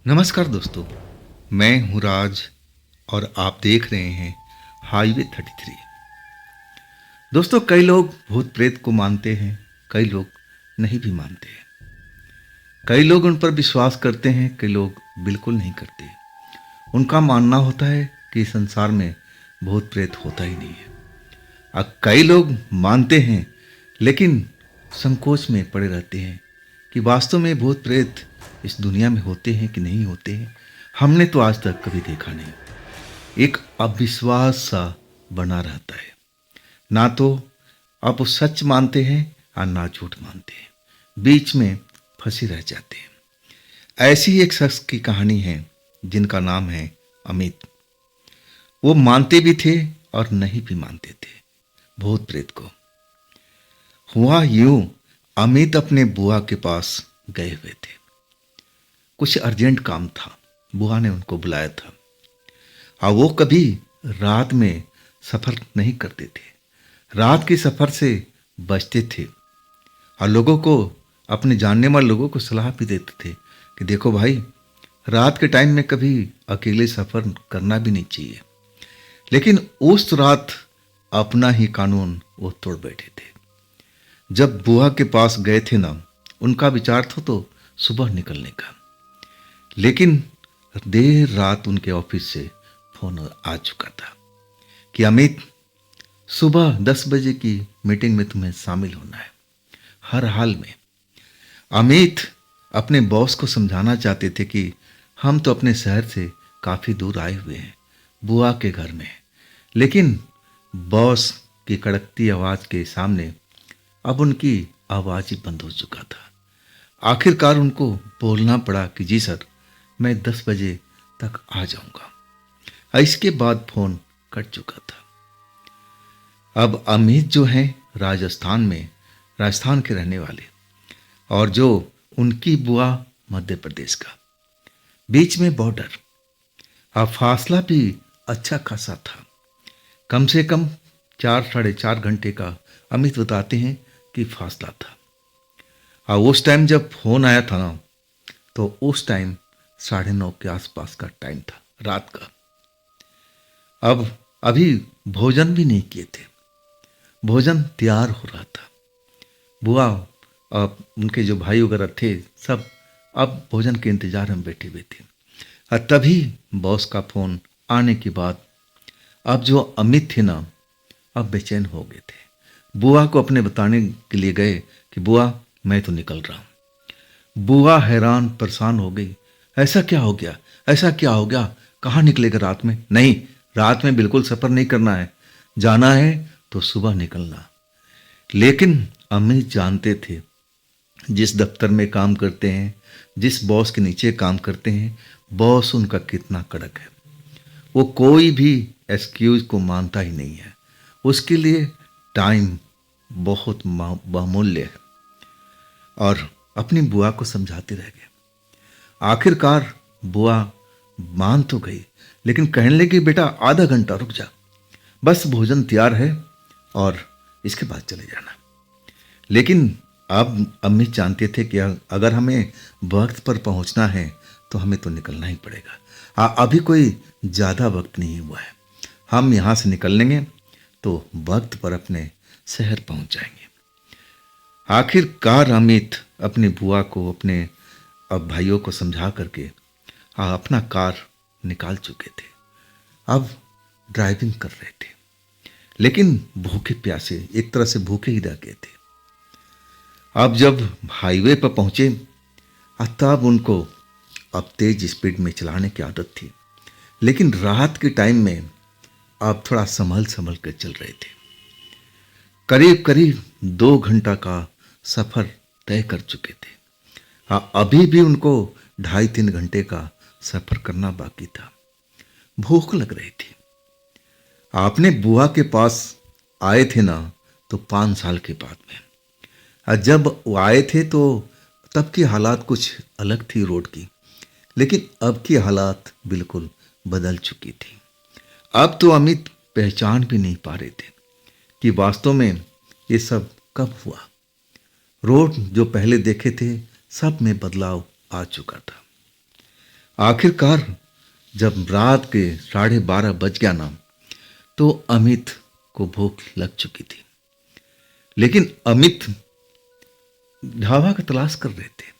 नमस्कार दोस्तों, मैं हूं राज और आप देख रहे हैं हाईवे 33। दोस्तों, कई लोग भूत प्रेत को मानते हैं, कई लोग नहीं भी मानते हैं। कई लोग उन पर विश्वास करते हैं, कई लोग बिल्कुल नहीं करते। उनका मानना होता है कि संसार में भूत प्रेत होता ही नहीं है। अब कई लोग मानते हैं लेकिन संकोच में पड़े रहते हैं कि वास्तव में भूत प्रेत इस दुनिया में होते हैं कि नहीं होते हैं। हमने तो आज तक कभी देखा नहीं। एक अविश्वास सा बना रहता है। ना तो आप वो सच मानते हैं और ना झूठ मानते हैं, बीच में फंसे रह जाते हैं। ऐसी ही एक शख्स की कहानी है जिनका नाम है अमित। वो मानते भी थे और नहीं भी मानते थे भूत प्रेत को। हुआ यूं, अमित अपने बुआ के पास गए हुए थे। कुछ अर्जेंट काम था, बुआ ने उनको बुलाया था। और वो कभी रात में सफर नहीं करते थे, रात के सफर से बचते थे और लोगों को, अपने जानने वाले लोगों को सलाह भी देते थे कि देखो भाई, रात के टाइम में कभी अकेले सफर करना भी नहीं चाहिए। लेकिन उस रात अपना ही कानून वो तोड़ बैठे थे। जब बुआ के पास गए थे ना, उनका विचार था तो सुबह निकलने का, लेकिन देर रात उनके ऑफिस से फोन आ चुका था कि अमित, सुबह 10 बजे की मीटिंग में तुम्हें शामिल होना है। हर हाल में अमित अपने बॉस को समझाना चाहते थे कि हम तो अपने शहर से काफ़ी दूर आए हुए हैं, बुआ के घर में। लेकिन बॉस की कड़कती आवाज़ के सामने अब उनकी आवाज़ ही बंद हो चुका था। आखिरकार उनको बोलना पड़ा कि जी सर, मैं 10 बजे तक आ जाऊंगा। इसके बाद फोन कट चुका था। अब अमित जो हैं राजस्थान में, राजस्थान के रहने वाले, और जो उनकी बुआ मध्य प्रदेश का, बीच में बॉर्डर। अब फासला भी अच्छा खासा था, कम से कम 4 साढ़े 4 घंटे का अमित बताते हैं कि फासला था। और उस टाइम जब फोन आया था ना, तो उस टाइम 9:30 के आसपास का टाइम था, रात का। अब अभी भोजन भी नहीं किए थे, भोजन तैयार हो रहा था। बुआ और उनके जो भाई वगैरह थे सब अब भोजन के इंतजार में बैठे हुए थे। और तभी बॉस का फोन आने के बाद अब जो अमित थे ना, अब बेचैन हो गए थे। बुआ को अपने बताने के लिए गए कि बुआ, मैं तो निकल रहा हूं। बुआ हैरान परेशान हो गई। ऐसा क्या हो गया, ऐसा क्या हो गया, कहाँ निकलेगा रात में? नहीं, रात में बिल्कुल सफर नहीं करना है, जाना है तो सुबह निकलना। लेकिन अमित जानते थे, जिस दफ्तर में काम करते हैं, जिस बॉस के नीचे काम करते हैं, बॉस उनका कितना कड़क है। वो कोई भी एक्सक्यूज को मानता ही नहीं है। उसके लिए टाइम बहुत बहुमूल्य है। और अपनी बुआ को समझाते रह गए। आखिरकार बुआ मान तो गई, लेकिन कहने लगी, बेटा आधा घंटा रुक जा, बस भोजन तैयार है और इसके बाद चले जाना। लेकिन अब अम्मी जानते थे कि अगर हमें वक्त पर पहुंचना है तो हमें तो निकलना ही पड़ेगा। हाँ, अभी कोई ज़्यादा वक्त नहीं हुआ है, हम यहाँ से निकल लेंगे तो वक्त पर अपने शहर पहुंच जाएंगे। आखिरकार अमित अपनी बुआ को, अपने अब भाइयों को समझा करके अपना कार निकाल चुके थे। अब ड्राइविंग कर रहे थे, लेकिन भूखे प्यासे, एक तरह से भूखे ही रह गए थे। अब जब हाईवे पर पहुंचे, तब उनको अब तेज स्पीड में चलाने की आदत थी, लेकिन रात के टाइम में अब थोड़ा संभल संभल कर चल रहे थे। करीब करीब 2 घंटा का सफर तय कर चुके थे। अभी भी उनको 2.5-3 घंटे का सफर करना बाकी था। भूख लग रही थी। आपने बुआ के पास आए थे ना, तो 5 साल के बाद में, जब वो आए थे तो तब की हालात कुछ अलग थी रोड की, लेकिन अब की हालात बिल्कुल बदल चुकी थी। अब तो अमित पहचान भी नहीं पा रहे थे कि वास्तव में ये सब कब हुआ। रोड जो पहले देखे थे, सब में बदलाव आ चुका था। आखिरकार जब रात के 12:30 बज गया ना, तो अमित को भूख लग चुकी थी। लेकिन अमित ढाबा का तलाश कर रहे थे।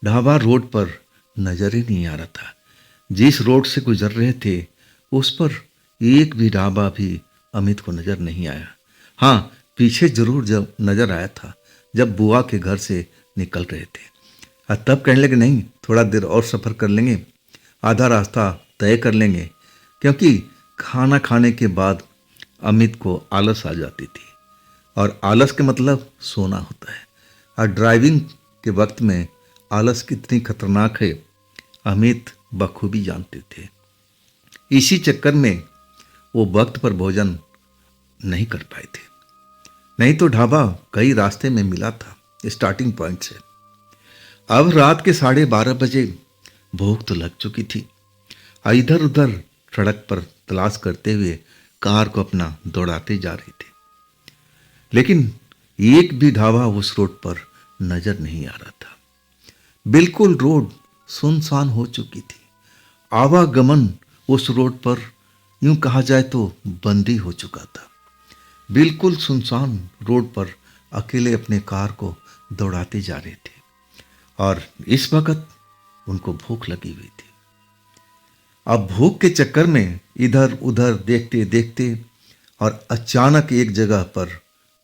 ढाबा रोड पर नजर ही नहीं आ रहा था। जिस रोड से गुजर रहे थे उस पर एक भी ढाबा भी अमित को नजर नहीं आया। हाँ, पीछे जरूर जब नजर आया था, जब बुआ के घर से निकल रहे थे। तब कहने लगे नहीं, थोड़ा देर और सफ़र कर लेंगे, आधा रास्ता तय कर लेंगे, क्योंकि खाना खाने के बाद अमित को आलस आ जाती थी। और आलस के मतलब सोना होता है। और ड्राइविंग के वक्त में आलस कितनी खतरनाक है अमित बखूबी जानते थे। इसी चक्कर में वो वक्त पर भोजन नहीं कर पाए थे। नहीं तो ढाबा कई रास्ते में मिला था स्टार्टिंग पॉइंट से। अब रात के 12:30 बजे भूख तो लग चुकी थी। इधर उधर सड़क पर तलाश करते हुए कार को अपना दौड़ाते जा रहे थे। लेकिन एक भी ढाबा उस रोड पर नजर नहीं आ रहा था। बिल्कुल रोड सुनसान हो चुकी थी। आवागमन उस रोड पर यूं कहा जाए तो बंदी हो चुका था। बिल्कुल सुनसान रोड पर अकेले अपने कार को दौड़ाते जा रहे थे। और इस वक्त उनको भूख लगी हुई थी। अब भूख के चक्कर में इधर उधर देखते देखते और अचानक एक जगह पर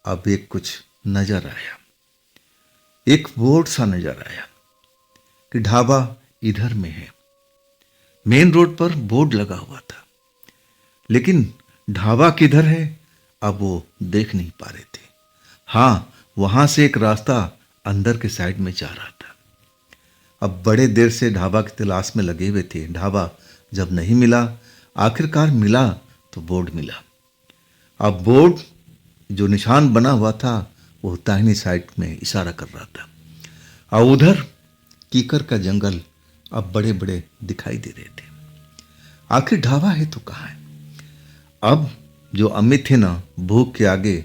अब एक कुछ नजर आया। एक बोर्ड सा नजर आया कि ढाबा इधर में है। मेन रोड पर बोर्ड लगा हुआ था, लेकिन ढाबा किधर है अब वो देख नहीं पा रहे थे। हाँ, वहां से एक रास्ता अंदर के साइड में जा रहा था। अब बड़े देर से ढाबा की तलाश में लगे हुए थे। ढाबा जब नहीं मिला, आखिरकार मिला तो बोर्ड मिला। अब बोर्ड जो निशान बना हुआ था वो दाहिनी साइड में इशारा कर रहा था। और उधर कीकर का जंगल अब बड़े बड़े दिखाई दे रहे थे। आखिर ढाबा है तो कहाँ है? अब जो अमित थे ना, भूख के आगे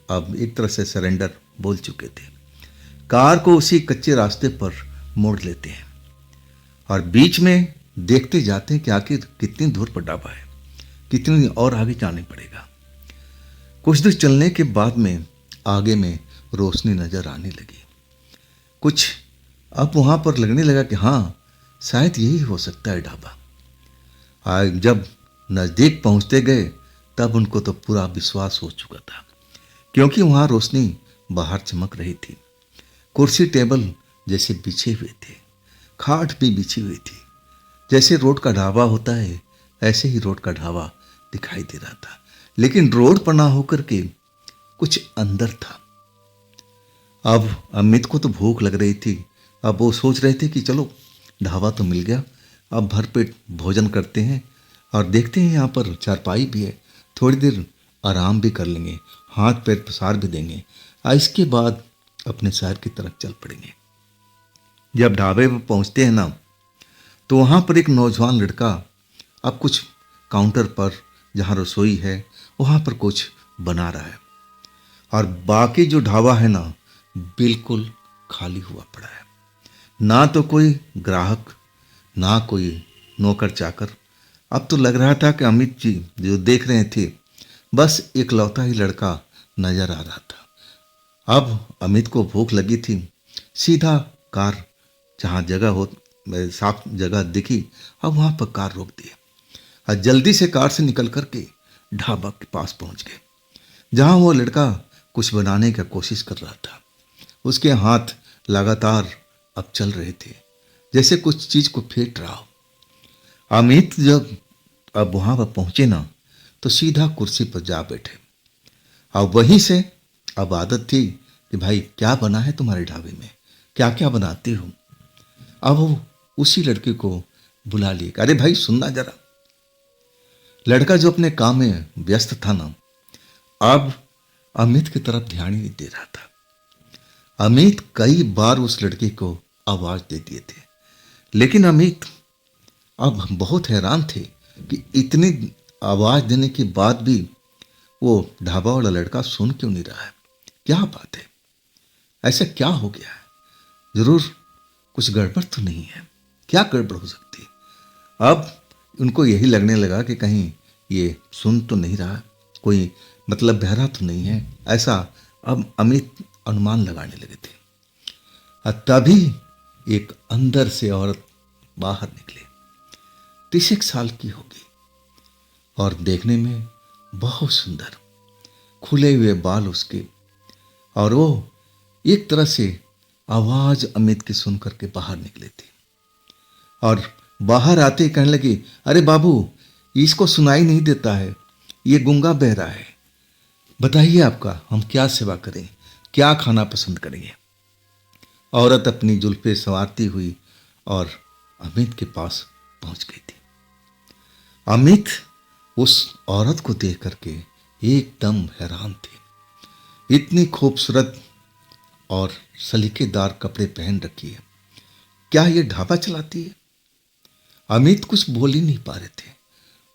अब एक तरह से सरेंडर बोल चुके थे। कार को उसी कच्चे रास्ते पर मोड़ लेते हैं और बीच में देखते जाते हैं कि आखिर कितनी दूर पर ढाबा है, कितनी और आगे जाने पड़ेगा। कुछ दूर चलने के बाद में आगे में रोशनी नजर आने लगी। कुछ अब वहां पर लगने लगा कि हाँ, शायद यही हो सकता है ढाबा। आज जब नजदीक पहुंचते गए तब उनको तो पूरा विश्वास हो चुका था, क्योंकि वहां रोशनी बाहर चमक रही थी। कुर्सी टेबल जैसे बिछे हुए थे, खाट भी बिछी हुई थी। जैसे रोड का ढाबा होता है ऐसे ही रोड का ढाबा दिखाई दे रहा था, लेकिन रोड पर ना होकर के कुछ अंदर था। अब अमित को तो भूख लग रही थी। अब वो सोच रहे थे कि चलो ढाबा तो मिल गया, अब भरपेट भोजन करते हैं और देखते हैं यहाँ पर चारपाई भी है, थोड़ी देर आराम भी कर लेंगे, हाथ पैर पसार भी देंगे, इसके बाद अपने शहर की तरफ चल पड़ेंगे। जब ढाबे पर पहुँचते हैं ना, तो वहाँ पर एक नौजवान लड़का अब कुछ काउंटर पर जहाँ रसोई है वहाँ पर कुछ बना रहा है। और बाकी जो ढाबा है ना, बिल्कुल खाली हुआ पड़ा है। ना तो कोई ग्राहक, ना कोई नौकर चाकर। अब तो लग रहा था कि अमित जी जो देख रहे थे बस इकलौता ही लड़का नजर आ रहा था। अब अमित को भूख लगी थी। सीधा कार जहाँ जगह हो, साफ जगह दिखी, अब वहाँ पर कार रोक दी और जल्दी से कार से निकल करके ढाबा के पास पहुँच गए, जहाँ वो लड़का कुछ बनाने की कोशिश कर रहा था। उसके हाथ लगातार अब चल रहे थे, जैसे कुछ चीज को फेंट रहा हो। अमित जब अब वहां पर पहुंचे ना, तो सीधा कुर्सी पर जा बैठे। अब वहीं से अब आदत थी कि भाई क्या बना है तुम्हारे ढाबे में, क्या क्या बनाते हो। अब वो उसी लड़के को बुला लिए, अरे भाई सुनना जरा। लड़का जो अपने काम में व्यस्त था ना, अब अमित की तरफ ध्यान ही नहीं दे रहा था। अमित कई बार उस लड़के को आवाज दे दिए थे, लेकिन अमित अब बहुत हैरान थे कि इतनी आवाज देने के बाद भी वो ढाबा वाला लड़का सुन क्यों नहीं रहा है। क्या बात है, ऐसा क्या हो गया है? जरूर कुछ गड़बड़ तो नहीं है। क्या गड़बड़ हो सकती है? अब उनको यही लगने लगा कि कहीं ये सुन तो नहीं रहा, कोई मतलब बहरा तो नहीं है, ऐसा अब अमित अनुमान लगाने लगे थे। तभी एक अंदर से औरत बाहर निकले। 30 साल की होगी और देखने में बहुत सुंदर, खुले हुए बाल उसके, और वो एक तरह से आवाज अमित की सुन करके बाहर निकले थे और बाहर आते ही कहने लगी, अरे बाबू, इसको सुनाई नहीं देता है, ये गूंगा बहरा है, बताइए आपका हम क्या सेवा करें, क्या खाना पसंद करेंगे। औरत अपनी जुल्फे संवारती हुई और अमित के पास पहुंच गई थी। अमित उस औरत को देख करके एकदम हैरान थे। इतनी खूबसूरत और सलीकेदार कपड़े पहन रखी है, क्या ये ढाबा चलाती है? अमित कुछ बोल ही नहीं पा रहे थे।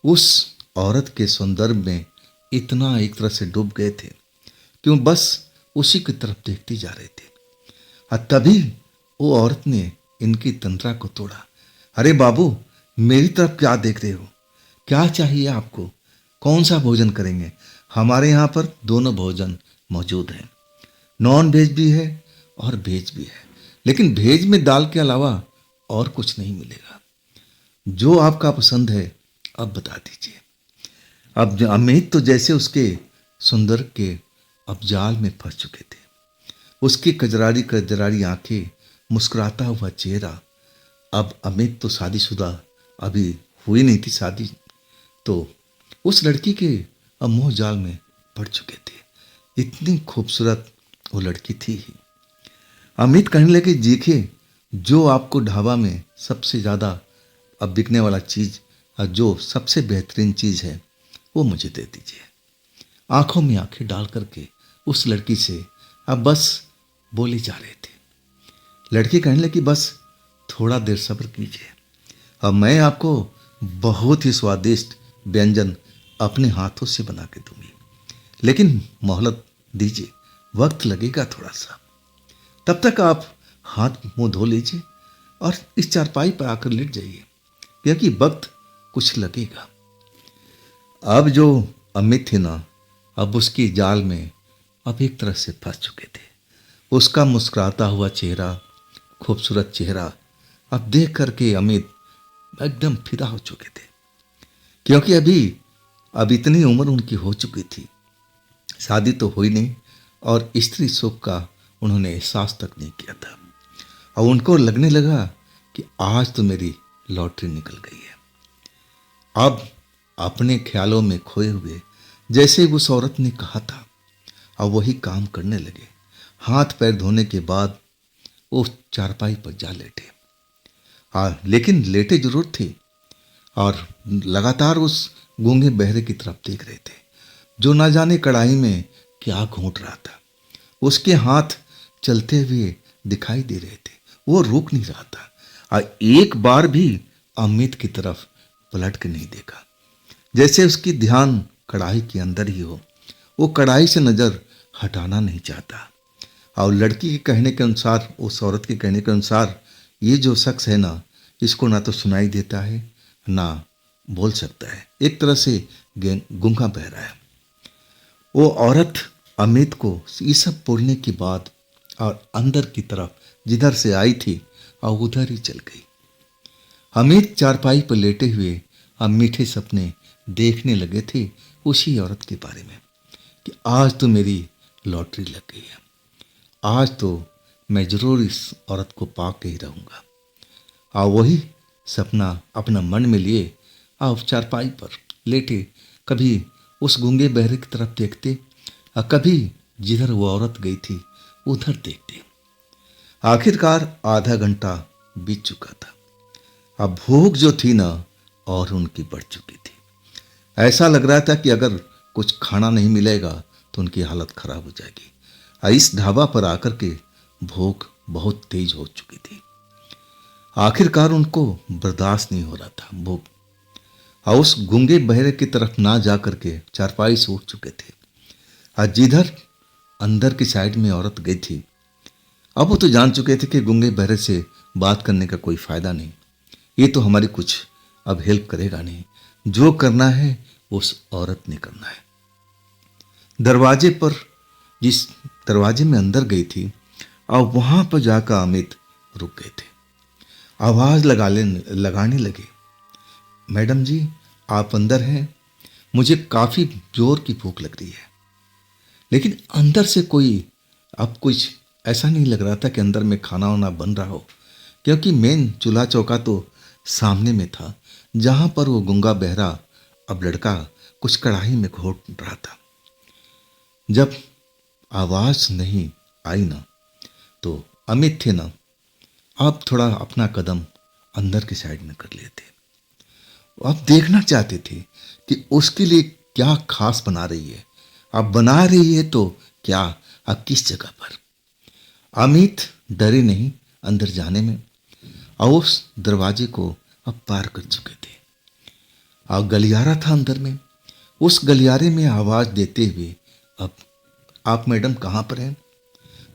उस औरत के सौंदर्य में इतना एक तरह से डूब गए थे क्यों बस उसी की तरफ देखते जा रहे थे। तभी वो औरत ने इनकी तंत्रा को तोड़ा। अरे बाबू, मेरी तरफ क्या देख रहे हो? क्या चाहिए आपको? कौन सा भोजन करेंगे? हमारे यहाँ पर दोनों भोजन मौजूद हैं, नॉन वेज भी है और वेज भी है, लेकिन वेज में दाल के अलावा और कुछ नहीं मिलेगा। जो आपका पसंद है अब बता दीजिए। अब अमित तो जैसे उसके सुंदर के अब जाल में फंस चुके थे। उसकी कजरारी कजरारी आंखें, मुस्कुराता हुआ चेहरा। अब अमित तो शादीशुदा अभी हुई नहीं थी शादी, तो उस लड़की के अब मोह जाल में पड़ चुके थे। इतनी खूबसूरत वो लड़की थी ही। अमित कहने लगे, देखिए, जो आपको ढाबा में सबसे ज़्यादा अब बिकने वाला चीज़ और जो सबसे बेहतरीन चीज़ है वो मुझे दे दीजिए। आंखों में आंखें डाल करके उस लड़की से अब बस बोले जा रहे थे। लड़की कहने लगी, बस थोड़ा देर सब्र कीजिए, अब मैं आपको बहुत ही स्वादिष्ट व्यंजन अपने हाथों से बना के दूंगी, लेकिन मोहलत दीजिए, वक्त लगेगा थोड़ा सा। तब तक आप हाथ मुंह धो लीजिए और इस चारपाई पर आकर लेट जाइए, क्योंकि वक्त कुछ लगेगा। अब जो अमित थे ना, अब उसकी जाल में अब एक तरह से फंस चुके थे। उसका मुस्कुराता हुआ चेहरा, खूबसूरत चेहरा अब देख करके अमित एकदम फिदा हो चुके थे, क्योंकि अब इतनी उम्र उनकी हो चुकी थी, शादी तो हुई नहीं और स्त्री सुख का उन्होंने एहसास तक नहीं किया था। और उनको लगने लगा कि आज तो मेरी लॉटरी निकल गई है। अब अपने ख्यालों में खोए हुए जैसे उस औरत ने कहा था, अब वही काम करने लगे। हाथ पैर धोने के बाद वो चारपाई पर जा लेटे। लेकिन लेटे जरूर थे और लगातार उस गूंगे बहरे की तरफ देख रहे थे, जो ना जाने कढ़ाई में क्या घूंट रहा था। उसके हाथ चलते हुए दिखाई दे रहे थे, वो रुक नहीं रहा था और एक बार भी अमित की तरफ पलट के नहीं देखा, जैसे उसकी ध्यान कढ़ाई के अंदर ही हो। वो कढ़ाई से नजर हटाना नहीं चाहता। और लड़की के कहने के अनुसार, उस औरत के कहने के अनुसार, ये जो शख्स है ना, इसको ना तो सुनाई देता है ना बोल सकता है, एक तरह से गूंगा बह रहा है। वो औरत अमित को ये सब बोलने के बाद और अंदर की तरफ जिधर से आई थी और उधर ही चल गई। अमित चारपाई पर लेटे हुए अब मीठे सपने देखने लगे थे उसी औरत के बारे में कि आज तो मेरी लॉटरी लग गई है, आज तो मैं जरूर इस औरत को पा के ही रहूंगा। और वही सपना अपना मन में लिए आप चारपाई पर लेटे कभी उस गूंगे बहरे की तरफ देखते और कभी जिधर वो औरत गई थी उधर देखते। आखिरकार आधा घंटा बीत चुका था। अब भूख जो थी ना और उनकी बढ़ चुकी थी। ऐसा लग रहा था कि अगर कुछ खाना नहीं मिलेगा तो उनकी हालत खराब हो जाएगी। और इस ढाबा पर आकर के भूख बहुत तेज हो चुकी थी। आखिरकार उनको बर्दाश्त नहीं हो रहा था भूख, और उस गूंगे बहरे की तरफ ना जा करके चारपाई से उठ चुके थे। और जिधर अंदर की साइड में औरत गई थी, अब वो तो जान चुके थे कि गूंगे बहरे से बात करने का कोई फायदा नहीं, ये तो हमारी कुछ अब हेल्प करेगा नहीं, जो करना है उस औरत ने करना है। दरवाजे पर, जिस दरवाजे में अंदर गई थी, अब वहां पर जाकर अमित रुक गए थे। आवाज लगाने लगे, मैडम जी आप अंदर हैं, मुझे काफी जोर की भूख लग रही है। लेकिन अंदर से कोई, अब कुछ ऐसा नहीं लग रहा था कि अंदर में खाना वाना बन रहा हो, क्योंकि मेन चूल्हा चौका तो सामने में था, जहां पर वो गूंगा बहरा अब लड़का कुछ कढ़ाई में घोट रहा था। जब आवाज नहीं आई ना, तो अमित थे ना, अब थोड़ा अपना कदम अंदर की साइड में कर लिए थे। अब देखना चाहते थे कि उसके लिए क्या खास बना रही है, अब बना रही है तो क्या, अब किस जगह पर। अमित डरे नहीं अंदर जाने में, और उस दरवाजे को अब पार कर चुके थे। अब गलियारा था अंदर में, उस गलियारे में आवाज देते हुए, अब आप मैडम कहाँ पर हैं,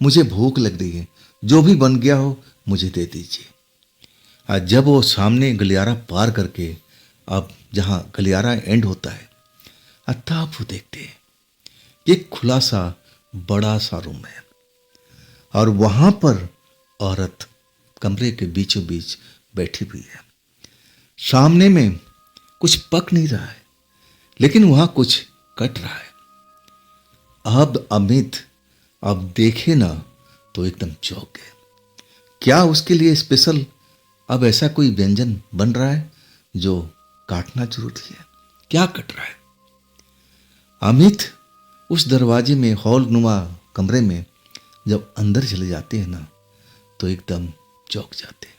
मुझे भूख लग रही है, जो भी बन गया हो मुझे दे दीजिए। जब वो सामने गलियारा पार करके, अब जहाँ गलियारा एंड होता है, तब वो देखते हैं एक खुला सा बड़ा सा रूम है, और वहां पर औरत कमरे के बीचों बीच बैठी हुई है। सामने में कुछ पक नहीं रहा है, लेकिन वहां कुछ कट रहा है। अब अमित अब देखे ना तो एकदम चौंक गए। क्या उसके लिए स्पेशल अब ऐसा कोई व्यंजन बन रहा है जो काटना जरूरी है? क्या कट रहा है? अमित उस दरवाजे में, हॉल नुमा कमरे में जब अंदर चले जाते हैं ना, तो एकदम चौंक जाते हैं।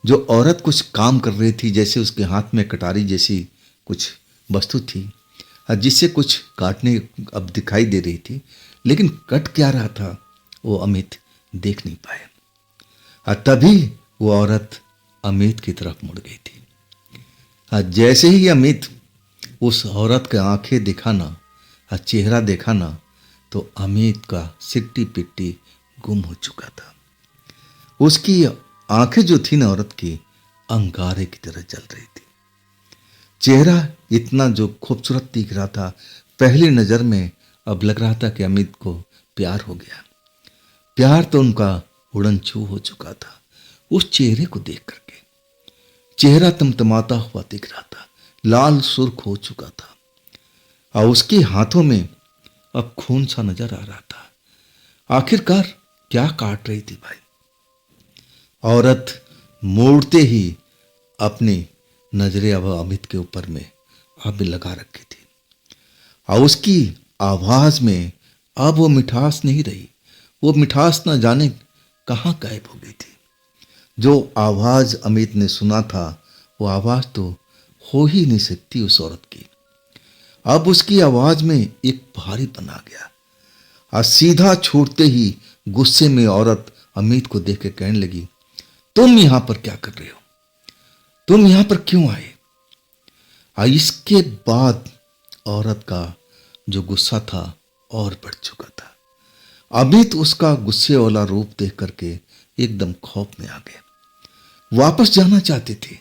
जो औरत कुछ काम कर रही थी, जैसे उसके हाथ में कटारी जैसी कुछ वस्तु थी, जिससे कुछ काटने अब दिखाई दे रही थी, लेकिन कट क्या रहा था वो अमित देख नहीं पाए। तभी वो औरत अमित की तरफ मुड़ गई थी। जैसे ही अमित उस औरत के आंखें देखा ना, चेहरा देखा ना, तो अमित का सिट्टी पिट्टी गुम हो चुका था। उसकी आंखें जो थी ना औरत की, अंगारे की तरह जल रही थी। चेहरा इतना जो खूबसूरत दिख रहा था, पहली नजर में अब लग रहा था कि अमित को प्यार हो गया। प्यार तो उनका उड़न छू हो चुका था उस चेहरे को देख करके। चेहरा तमतमाता हुआ दिख रहा था, लाल सुर्ख हो चुका था, और उसके हाथों में अब खून सा नजर आ रहा था। आखिरकार क्या काट रही थी भाई? औरत मोड़ते ही अपनी नजरें अब अमित के ऊपर में अब लगा रखी थी, और उसकी आवाज में अब वो मिठास नहीं रही। वो मिठास न जाने कहाँ गायब हो गई थी। जो आवाज अमित ने सुना था, वो आवाज तो हो ही नहीं सकती उस औरत की। अब उसकी आवाज में एक भारीपन आ गया, और सीधा छोड़ते ही गुस्से में औरत अमित को देख के कहने लगी, तुम यहां पर क्या कर रहे हो? तुम यहां पर क्यों आए? इसके बाद औरत का जो गुस्सा था और बढ़ चुका था। अमित उसका गुस्से वाला रूप देख करके एकदम खौफ में आ गए, वापस जाना चाहते थे,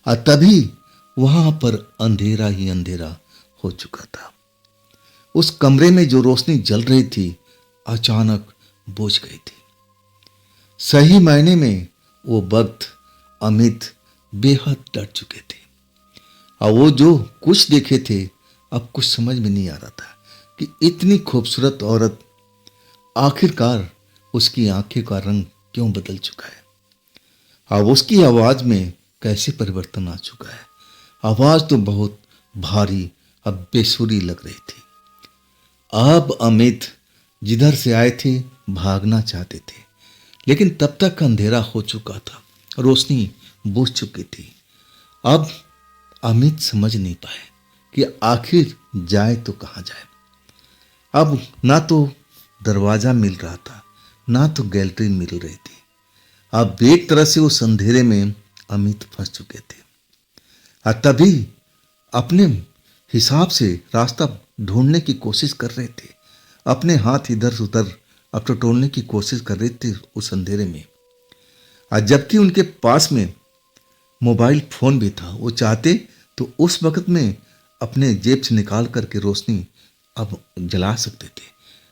और तभी वहां पर अंधेरा ही अंधेरा हो चुका था। उस कमरे में जो रोशनी जल रही थी अचानक बुझ गई थी। सही मायने में वो वक्त अमित बेहद डर चुके थे, और वो जो कुछ देखे थे अब कुछ समझ में नहीं आ रहा था कि इतनी खूबसूरत औरत, आखिरकार उसकी आंखें का रंग क्यों बदल चुका है, और उसकी आवाज में कैसे परिवर्तन आ चुका है। आवाज तो बहुत भारी, अब बेसुरी लग रही थी। अब अमित जिधर से आए थे भागना चाहते थे, लेकिन तब तक अंधेरा हो चुका था, रोशनी बुझ चुकी थी। अब अमित समझ नहीं पाए कि आखिर जाए तो कहाँ जाए। अब ना तो दरवाजा मिल रहा था, ना तो गैलरी मिल रही थी। अब एक तरह से उस अंधेरे में अमित फंस चुके थे। तभी अपने हिसाब से रास्ता ढूंढने की कोशिश कर रहे थे, अपने हाथ इधर उधर अब टटोलने की कोशिश कर रहे थे उस अंधेरे में। जबकि उनके पास में मोबाइल फ़ोन भी था। वो चाहते तो उस वक़्त में अपने जेब से निकाल कर के रोशनी अब जला सकते थे।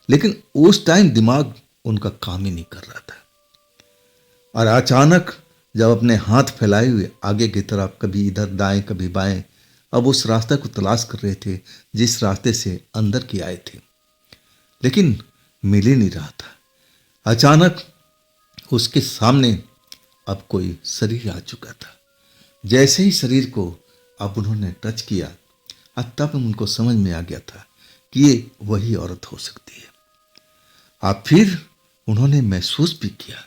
लेकिन उस टाइम दिमाग उनका काम ही नहीं कर रहा था। और अचानक जब अपने हाथ फैलाए हुए आगे की तरफ, कभी इधर दाएं कभी बाएं, अब उस रास्ते को तलाश कर रहे थे जिस रास्ते से अंदर की आए थे, लेकिन मिल ही नहीं रहा था। अचानक उसके सामने अब कोई शरीर आ चुका था। जैसे ही शरीर को अब उन्होंने टच किया, अब तब उनको समझ में आ गया था कि ये वही औरत हो सकती है। अब फिर उन्होंने महसूस भी किया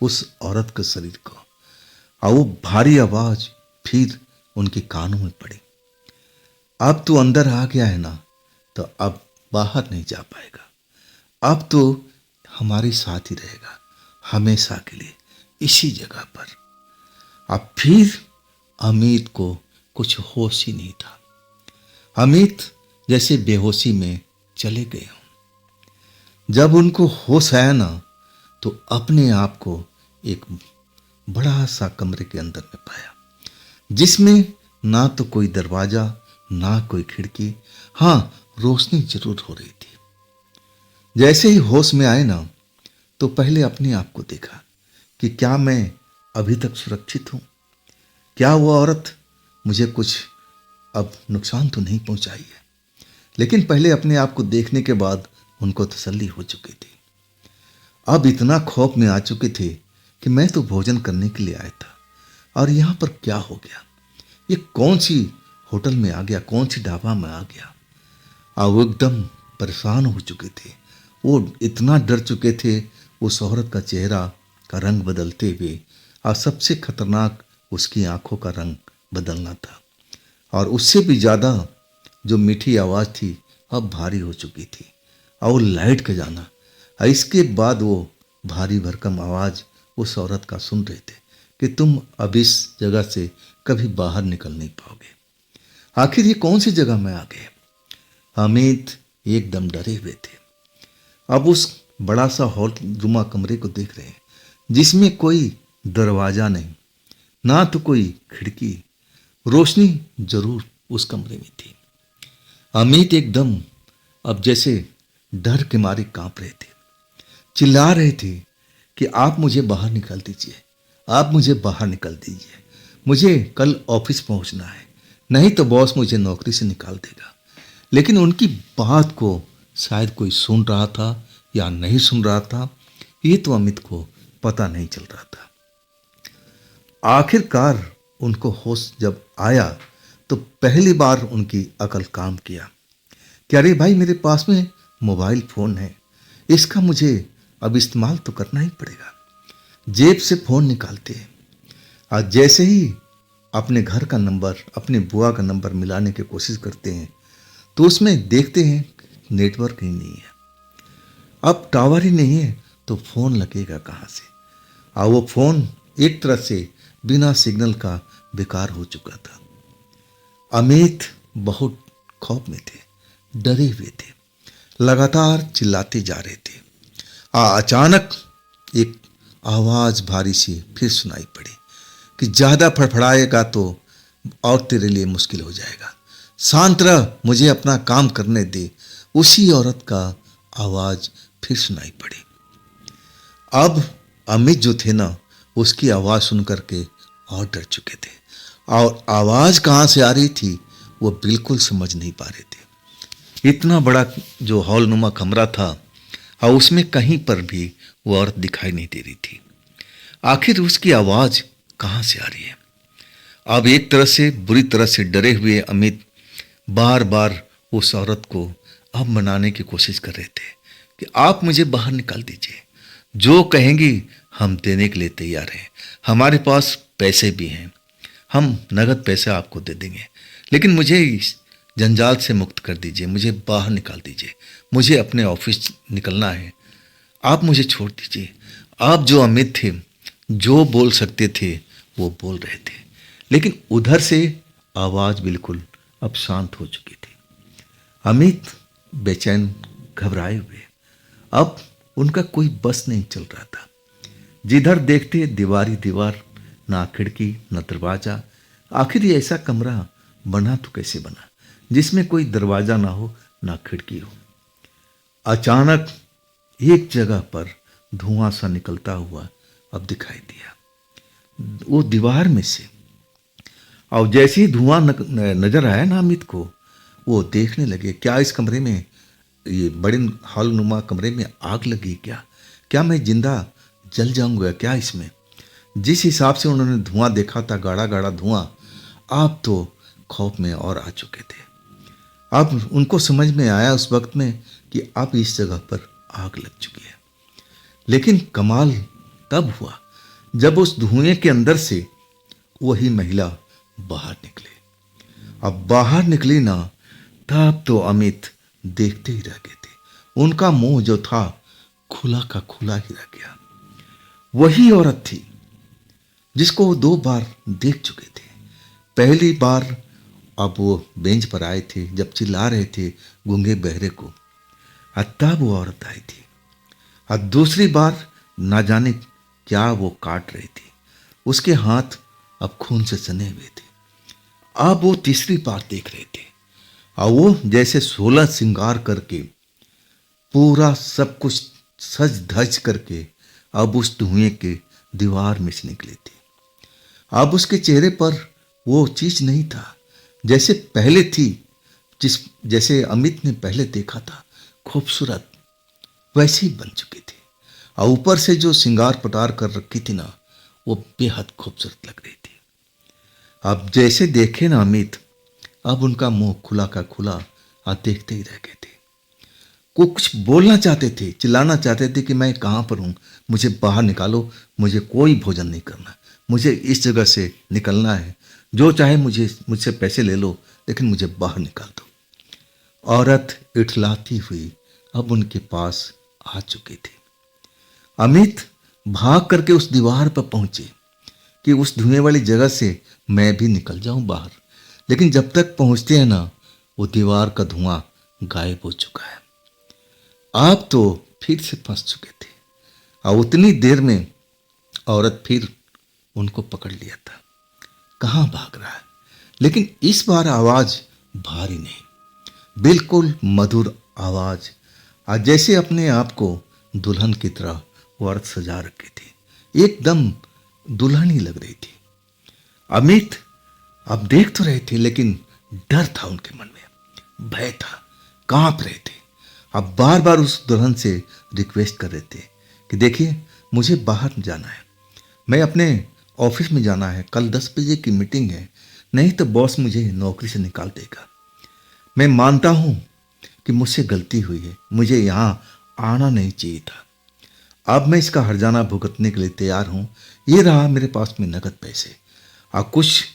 उस औरत के शरीर को, और वो भारी आवाज फिर उनके कानों में पड़ी। अब तो अंदर आ गया है ना, तो अब बाहर नहीं जा पाएगा। अब तो हमारे साथ ही रहेगा हमेशा के लिए इसी जगह पर। अब फिर अमित को कुछ होश ही नहीं था। अमित जैसे बेहोशी में चले गए हों। जब उनको होश आया ना, तो अपने आप को एक बड़ा सा कमरे के अंदर में पाया, जिसमें ना तो कोई दरवाजा ना कोई खिड़की, हाँ रोशनी जरूर हो रही थी। जैसे ही होश में आए ना, तो पहले अपने आप को देखा कि क्या मैं अभी तक सुरक्षित हूं, क्या वो औरत मुझे कुछ अब नुकसान तो नहीं पहुंचाई है। लेकिन पहले अपने आप को देखने के बाद उनको तसल्ली हो चुकी थी। अब इतना खौफ में आ चुके थे कि मैं तो भोजन करने के लिए आया था, और यहां पर क्या हो गया, ये कौन सी होटल में आ गया, कौन सी ढाबा में आ गया। और वो एकदम परेशान हो चुके थे। वो इतना डर चुके थे उस औरत का चेहरा का रंग बदलते हुए, और सबसे खतरनाक उसकी आंखों का रंग बदलना था। और उससे भी ज़्यादा जो मीठी आवाज़ थी अब भारी हो चुकी थी, और वो लाइट का जाना। और इसके बाद वो भारी भरकम आवाज़ उस औरत का सुन रहे थे कि तुम अब इस जगह से कभी बाहर निकल नहीं पाओगे। आखिर ये कौन सी जगह में आ गए। अमित एकदम डरे हुए थे। अब उस बड़ा सा हॉल रुमा कमरे को देख रहे हैं, जिसमें कोई दरवाजा नहीं, ना तो कोई खिड़की, रोशनी जरूर उस कमरे में थी। अमित एकदम अब जैसे डर के मारे कांप रहे थे, चिल्ला रहे थे कि आप मुझे बाहर निकाल दीजिए, आप मुझे बाहर निकाल दीजिए, मुझे कल ऑफिस पहुंचना है, नहीं तो बॉस मुझे नौकरी से निकाल देगा। लेकिन उनकी बात को शायद कोई सुन रहा था या नहीं सुन रहा था, ये तो अमित को पता नहीं चल रहा था। आखिरकार उनको होश जब आया, तो पहली बार उनकी अकल काम किया कि अरे भाई, मेरे पास में मोबाइल फ़ोन है, इसका मुझे अब इस्तेमाल तो करना ही पड़ेगा। जेब से फ़ोन निकालते हैं, और जैसे ही अपने घर का नंबर, अपने बुआ का नंबर मिलाने की कोशिश करते हैं, तो उसमें देखते हैं नेटवर्क ही नहीं है। अब टावर ही नहीं है तो फ़ोन लगेगा कहाँ से। और वो फ़ोन एक तरह से बिना सिग्नल का बेकार हो चुका था। अमित बहुत खौफ में थे, डरे हुए थे, लगातार चिल्लाते जा रहे थे। अचानक एक आवाज़ भारी सी फिर सुनाई पड़ी कि ज़्यादा फड़फड़ाएगा तो और तेरे लिए मुश्किल हो जाएगा, शांत रह, मुझे अपना काम करने दे। उसी औरत का आवाज़ फिर सुनाई पड़ी। अब अमित जो थे ना, उसकी आवाज़ सुन करके और डर चुके थे, और आवाज़ कहाँ से आ रही थी वो बिल्कुल समझ नहीं पा रहे थे। इतना बड़ा जो हॉल नुमा कमरा था, और उसमें कहीं पर भी वो औरत दिखाई नहीं दे रही थी। आखिर उसकी आवाज़ कहाँ से आ रही है। अब एक तरह से बुरी तरह से डरे हुए अमित बार बार उस औरत को अब मनाने की कोशिश कर रहे थे कि आप मुझे बाहर निकाल दीजिए, जो कहेंगी हम देने के लिए तैयार हैं, हमारे पास पैसे भी हैं, हम नगद पैसे आपको दे देंगे, लेकिन मुझे इस जंजाल से मुक्त कर दीजिए, मुझे बाहर निकाल दीजिए, मुझे अपने ऑफिस निकलना है, आप मुझे छोड़ दीजिए। आप जो अमित थे, जो बोल सकते थे वो बोल रहे थे, लेकिन उधर से आवाज़ बिल्कुल अब शांत हो चुकी थी। अमित बेचैन, घबराए हुए, अब उनका कोई बस नहीं चल रहा था। जिधर देखते दीवार ही दीवार, ना खिड़की न दरवाजा। आखिर ये ऐसा कमरा बना तो कैसे बना जिसमें कोई दरवाजा ना हो ना खिड़की हो। अचानक एक जगह पर धुआं सा निकलता हुआ अब दिखाई दिया, वो दीवार में से। और जैसे ही धुआं नजर आया ना अमित को, वो देखने लगे क्या इस कमरे में, ये बड़े हॉल नुमा कमरे में आग लगी क्या? क्या मैं जिंदा जल जाऊंगा क्या इसमें? जिस हिसाब से उन्होंने धुआं देखा था, गाढ़ा गाढ़ा धुआं, आप तो खौफ में और आ चुके थे। अब उनको समझ में आया उस वक्त में कि अब इस जगह पर आग लग चुकी है। लेकिन कमाल तब हुआ जब उस धुएं के अंदर से वही महिला बाहर निकले। अब बाहर निकली ना, तब तो अमित देखते ही रह गए थे। उनका मुंह जो था खुला का खुला ही रह गया। वही औरत थी जिसको वो 2 बार देख चुके थे। पहली बार अब वो बेंच पर आए थे जब चिल्ला रहे थे गूंगे बहरे को, तब वो औरत आई थी। और दूसरी बार ना जाने क्या वो काट रही थी, उसके हाथ अब खून से सने हुए थे। अब वो तीसरी बार देख रहे थे और वो जैसे 16 श्रृंगार करके पूरा सब कुछ सज धज करके अब उस धुएं के दीवार में से निकले थे। अब उसके चेहरे पर वो चीज नहीं था जैसे पहले थी, जैसे अमित ने पहले देखा था खूबसूरत, वैसे ही बन चुके थे। और ऊपर से जो श्रृंगार पटार कर रखी थी ना, वो बेहद खूबसूरत लग रही थी। अब जैसे देखे ना अमित, अब उनका मुंह खुला का खुला और देखते ही रह गए थे। वो कुछ बोलना चाहते थे, चिल्लाना चाहते थे कि मैं कहाँ पर हूँ, मुझे बाहर निकालो, मुझे कोई भोजन नहीं करना, मुझे इस जगह से निकलना है, जो चाहे मुझसे पैसे ले लो, लेकिन मुझे बाहर निकाल दो। औरत इठलाती हुई अब उनके पास आ चुकी थी। अमित भाग करके उस दीवार पर पहुंचे कि उस धुएं वाली जगह से मैं भी निकल जाऊं बाहर, लेकिन जब तक पहुंचते हैं ना, वो दीवार का धुआं गायब हो चुका है। आप तो फिर से फंस चुके थे और उतनी देर में औरत फिर उनको पकड़ लिया था। कहाँ भाग रहा है? लेकिन इस बार आवाज भारी नहीं, बिल्कुल मधुर आवाज, आज जैसे अपने आप को दुल्हन की तरह वो औरत सजा रखी थी, एकदम दुल्हन ही लग रही थी। अमित अब देख तो रहे थे, लेकिन डर था उनके मन में, भय था, कांप रहे थे। अब बार बार उस दुल्हन से रिक्वेस्ट कर रहे थे कि देखिए मुझे बाहर जाना है, मैं अपने ऑफिस में जाना है, कल 10 बजे की मीटिंग है, नहीं तो बॉस मुझे नौकरी से निकाल देगा। मैं मानता हूं कि मुझसे गलती हुई है, मुझे यहां आना नहीं चाहिए था। अब मैं इसका हर्जाना भुगतने के लिए तैयार हूं। ये रहा मेरे पास में नगद पैसे, और कुछ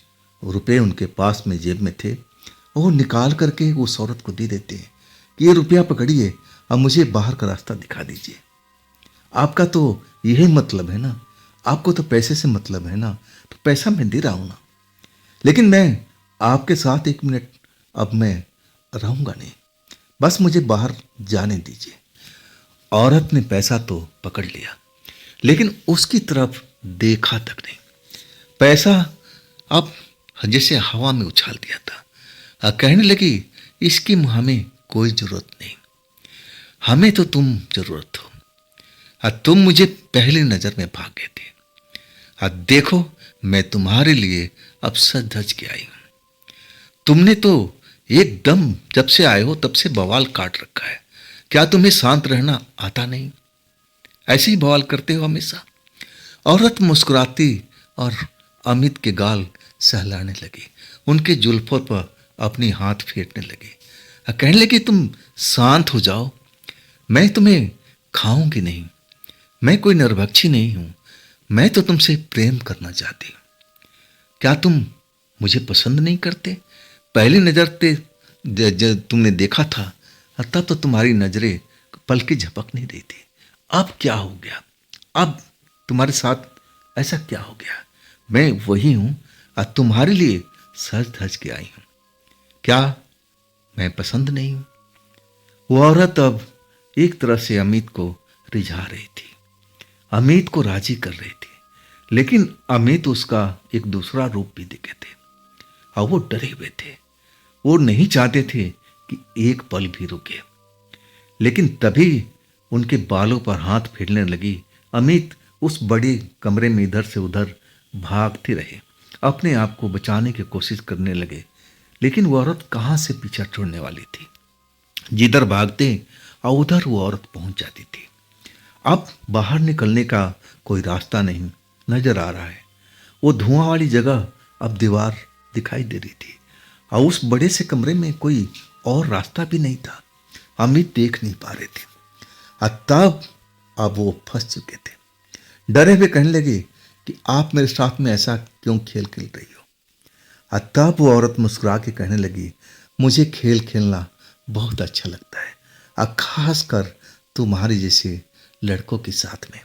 रुपए उनके पास में जेब में थे, वो निकाल करके उस औरत को दे देते हैं कि ये रुपया पकड़िए, अब मुझे बाहर का रास्ता दिखा दीजिए। आपका तो यही मतलब है ना, आपको तो पैसे से मतलब है ना, तो पैसा मैं दे रहा हूं ना, लेकिन मैं आपके साथ 1 मिनट अब मैं रहूंगा नहीं, बस मुझे बाहर जाने दीजिए। औरत ने पैसा तो पकड़ लिया, लेकिन उसकी तरफ देखा तक नहीं। पैसा अब जैसे हवा में उछाल दिया था और कहने लगी इसकी हमें कोई जरूरत नहीं, हमें तो तुम जरूरत हो, और तुम मुझे पहली नजर में भाग गए थे, और देखो मैं तुम्हारे लिए अब सज धज के आई हूं। तुमने तो एकदम जब से आए हो तब से बवाल काट रखा है, क्या तुम्हें शांत रहना आता नहीं? ऐसे ही बवाल करते हो हमेशा। औरत मुस्कुराती और अमित के गाल सहलाने लगी, उनके जुल्फों पर अपनी हाथ फेरने लगी, कहने लगी तुम शांत हो जाओ, मैं तुम्हें खाऊंगी नहीं, मैं कोई नरभक्षी नहीं हूं, मैं तो तुमसे प्रेम करना चाहती हूं। क्या तुम मुझे पसंद नहीं करते? पहली नजर पे जब तुमने देखा था तब तो तुम्हारी नजरें पल की झपक नहीं रही थी, अब क्या हो गया? अब तुम्हारे साथ ऐसा क्या हो गया? मैं वही हूं और तुम्हारे लिए सज धज के आई हूं, क्या मैं पसंद नहीं हूं? वो औरत अब एक तरह से अमित को रिझा रही थी, अमित को राजी कर रही थी, लेकिन अमित उसका एक दूसरा रूप भी देखे थे और वो डरे हुए थे। वो नहीं चाहते थे कि एक पल भी रुके। लेकिन तभी उनके बालों पर हाथ फेरने लगी। अमित उस बड़े कमरे में इधर से उधर भागते रहे, अपने आप को बचाने की कोशिश करने लगे। लेकिन वो औरत कहाँ से पीछा छोड़ने वाली थी। जिधर भागते और उधर वो औरत पहुंच जाती थी। अब बाहर निकलने का कोई रास्ता नहीं नजर आ रहा है। वो धुआं वाली जगह अब दीवार दिखाई दे रही थी और उस बड़े से कमरे में कोई और रास्ता भी नहीं था। अमित देख नहीं पा रहे थे और तब अब वो फंस चुके थे। डरे हुए कहने लगे कि आप मेरे साथ में ऐसा क्यों खेल खेल रही हो। और तब वो औरत मुस्कुरा के कहने लगी, मुझे खेल खेलना बहुत अच्छा लगता है और खास कर तुम्हारे जैसे लड़कों के साथ में।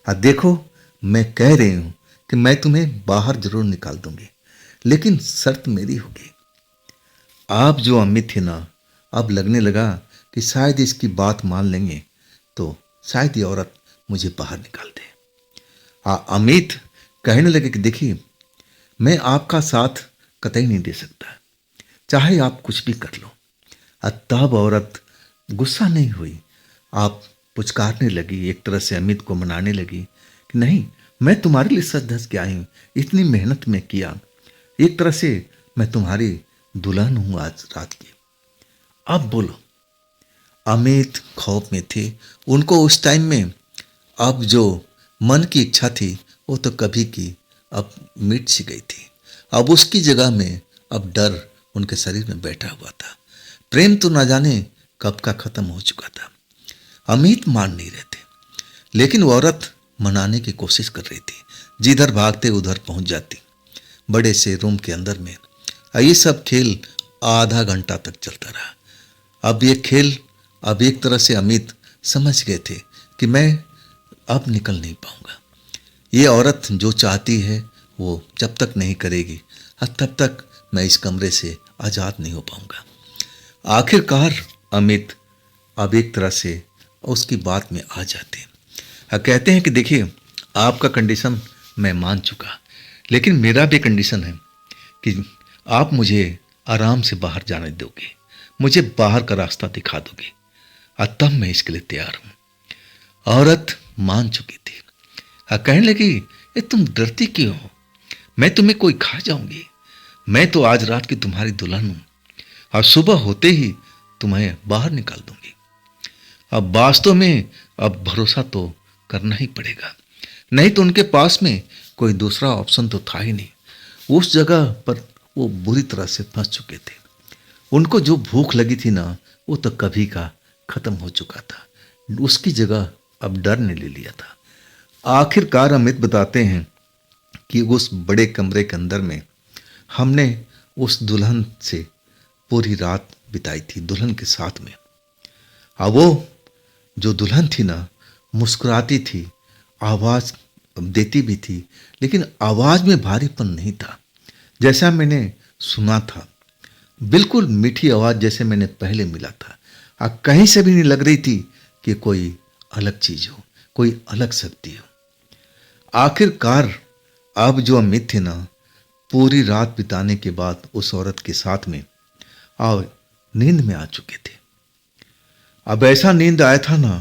और देखो, मैं कह रही हूं कि मैं तुम्हें बाहर जरूर निकाल दूंगी, लेकिन शर्त मेरी होगी। आप जो अमित थे ना, अब लगने लगा कि शायद इसकी बात मान लेंगे तो शायद ये औरत मुझे बाहर निकाल दे। अमित कहने लगे कि देखिए, मैं आपका साथ कतई नहीं दे सकता, चाहे आप कुछ भी कर लो। तब औरत गुस्सा नहीं हुई, आप पुचकारने लगी, एक तरह से अमित को मनाने लगी कि नहीं, मैं तुम्हारे लिए सच धज के आई हूं, इतनी मेहनत में किया, एक तरह से मैं तुम्हारी दुल्हन हूं आज रात की। अब बोलो। अमित खौफ में थे। उनको उस टाइम में अब जो मन की इच्छा थी वो तो कभी की अब मिट सी गई थी। अब उसकी जगह में अब डर उनके शरीर में बैठा हुआ था। प्रेम तो ना जाने कब का खत्म हो चुका था। अमित मान नहीं रहे थे, लेकिन वो औरत मनाने की कोशिश कर रही थी। जिधर भागते उधर पहुंच जाती बड़े से रूम के अंदर में। ये सब खेल आधा घंटा तक चलता रहा। अब ये खेल अब एक तरह से अमित समझ गए थे कि मैं अब निकल नहीं पाऊंगा। ये औरत जो चाहती है वो जब तक नहीं करेगी तब तक मैं इस कमरे से आज़ाद नहीं हो पाऊंगा। आखिरकार अमित अब एक तरह से उसकी बात में आ जाते हैं। कहते हैं कि देखिए, आपका कंडीशन मैं मान चुका, लेकिन मेरा भी कंडीशन है कि आप मुझे आराम से बाहर जाने दोगे, मुझे बाहर का रास्ता दिखा दोगे, और तब मैं इसके लिए तैयार हूं। औरत मान चुकी थी। कहने लगी, ये तुम डरती क्यों हो? मैं तुम्हें कोई खा जाऊंगी। मैं तो आज रात की तुम्हारी दुल्हन हूं और सुबह होते ही तुम्हें बाहर निकाल दूंगी। अब वास्तव में अब भरोसा तो करना ही पड़ेगा, नहीं तो उनके पास में कोई दूसरा ऑप्शन तो था ही नहीं। उस जगह पर वो बुरी तरह से फंस चुके थे। उनको जो भूख लगी थी ना, वो तो कभी का खत्म हो चुका था। उसकी जगह अब डर ने ले लिया था। आखिरकार अमित बताते हैं कि उस बड़े कमरे के अंदर में हमने उस दुल्हन से पूरी रात बिताई थी, दुल्हन के साथ में। वो जो दुल्हन थी ना, मुस्कुराती थी, आवाज देती भी थी, लेकिन आवाज में भारीपन नहीं था जैसा मैंने सुना था। बिल्कुल मीठी आवाज जैसे मैंने पहले मिला था। कहीं से भी नहीं लग रही थी कि कोई अलग चीज हो, कोई अलग शक्ति हो। आखिरकार अब जो अमित थे ना, पूरी रात बिताने के बाद उस औरत के साथ में और नींद में आ चुके थे। अब ऐसा नींद आया था ना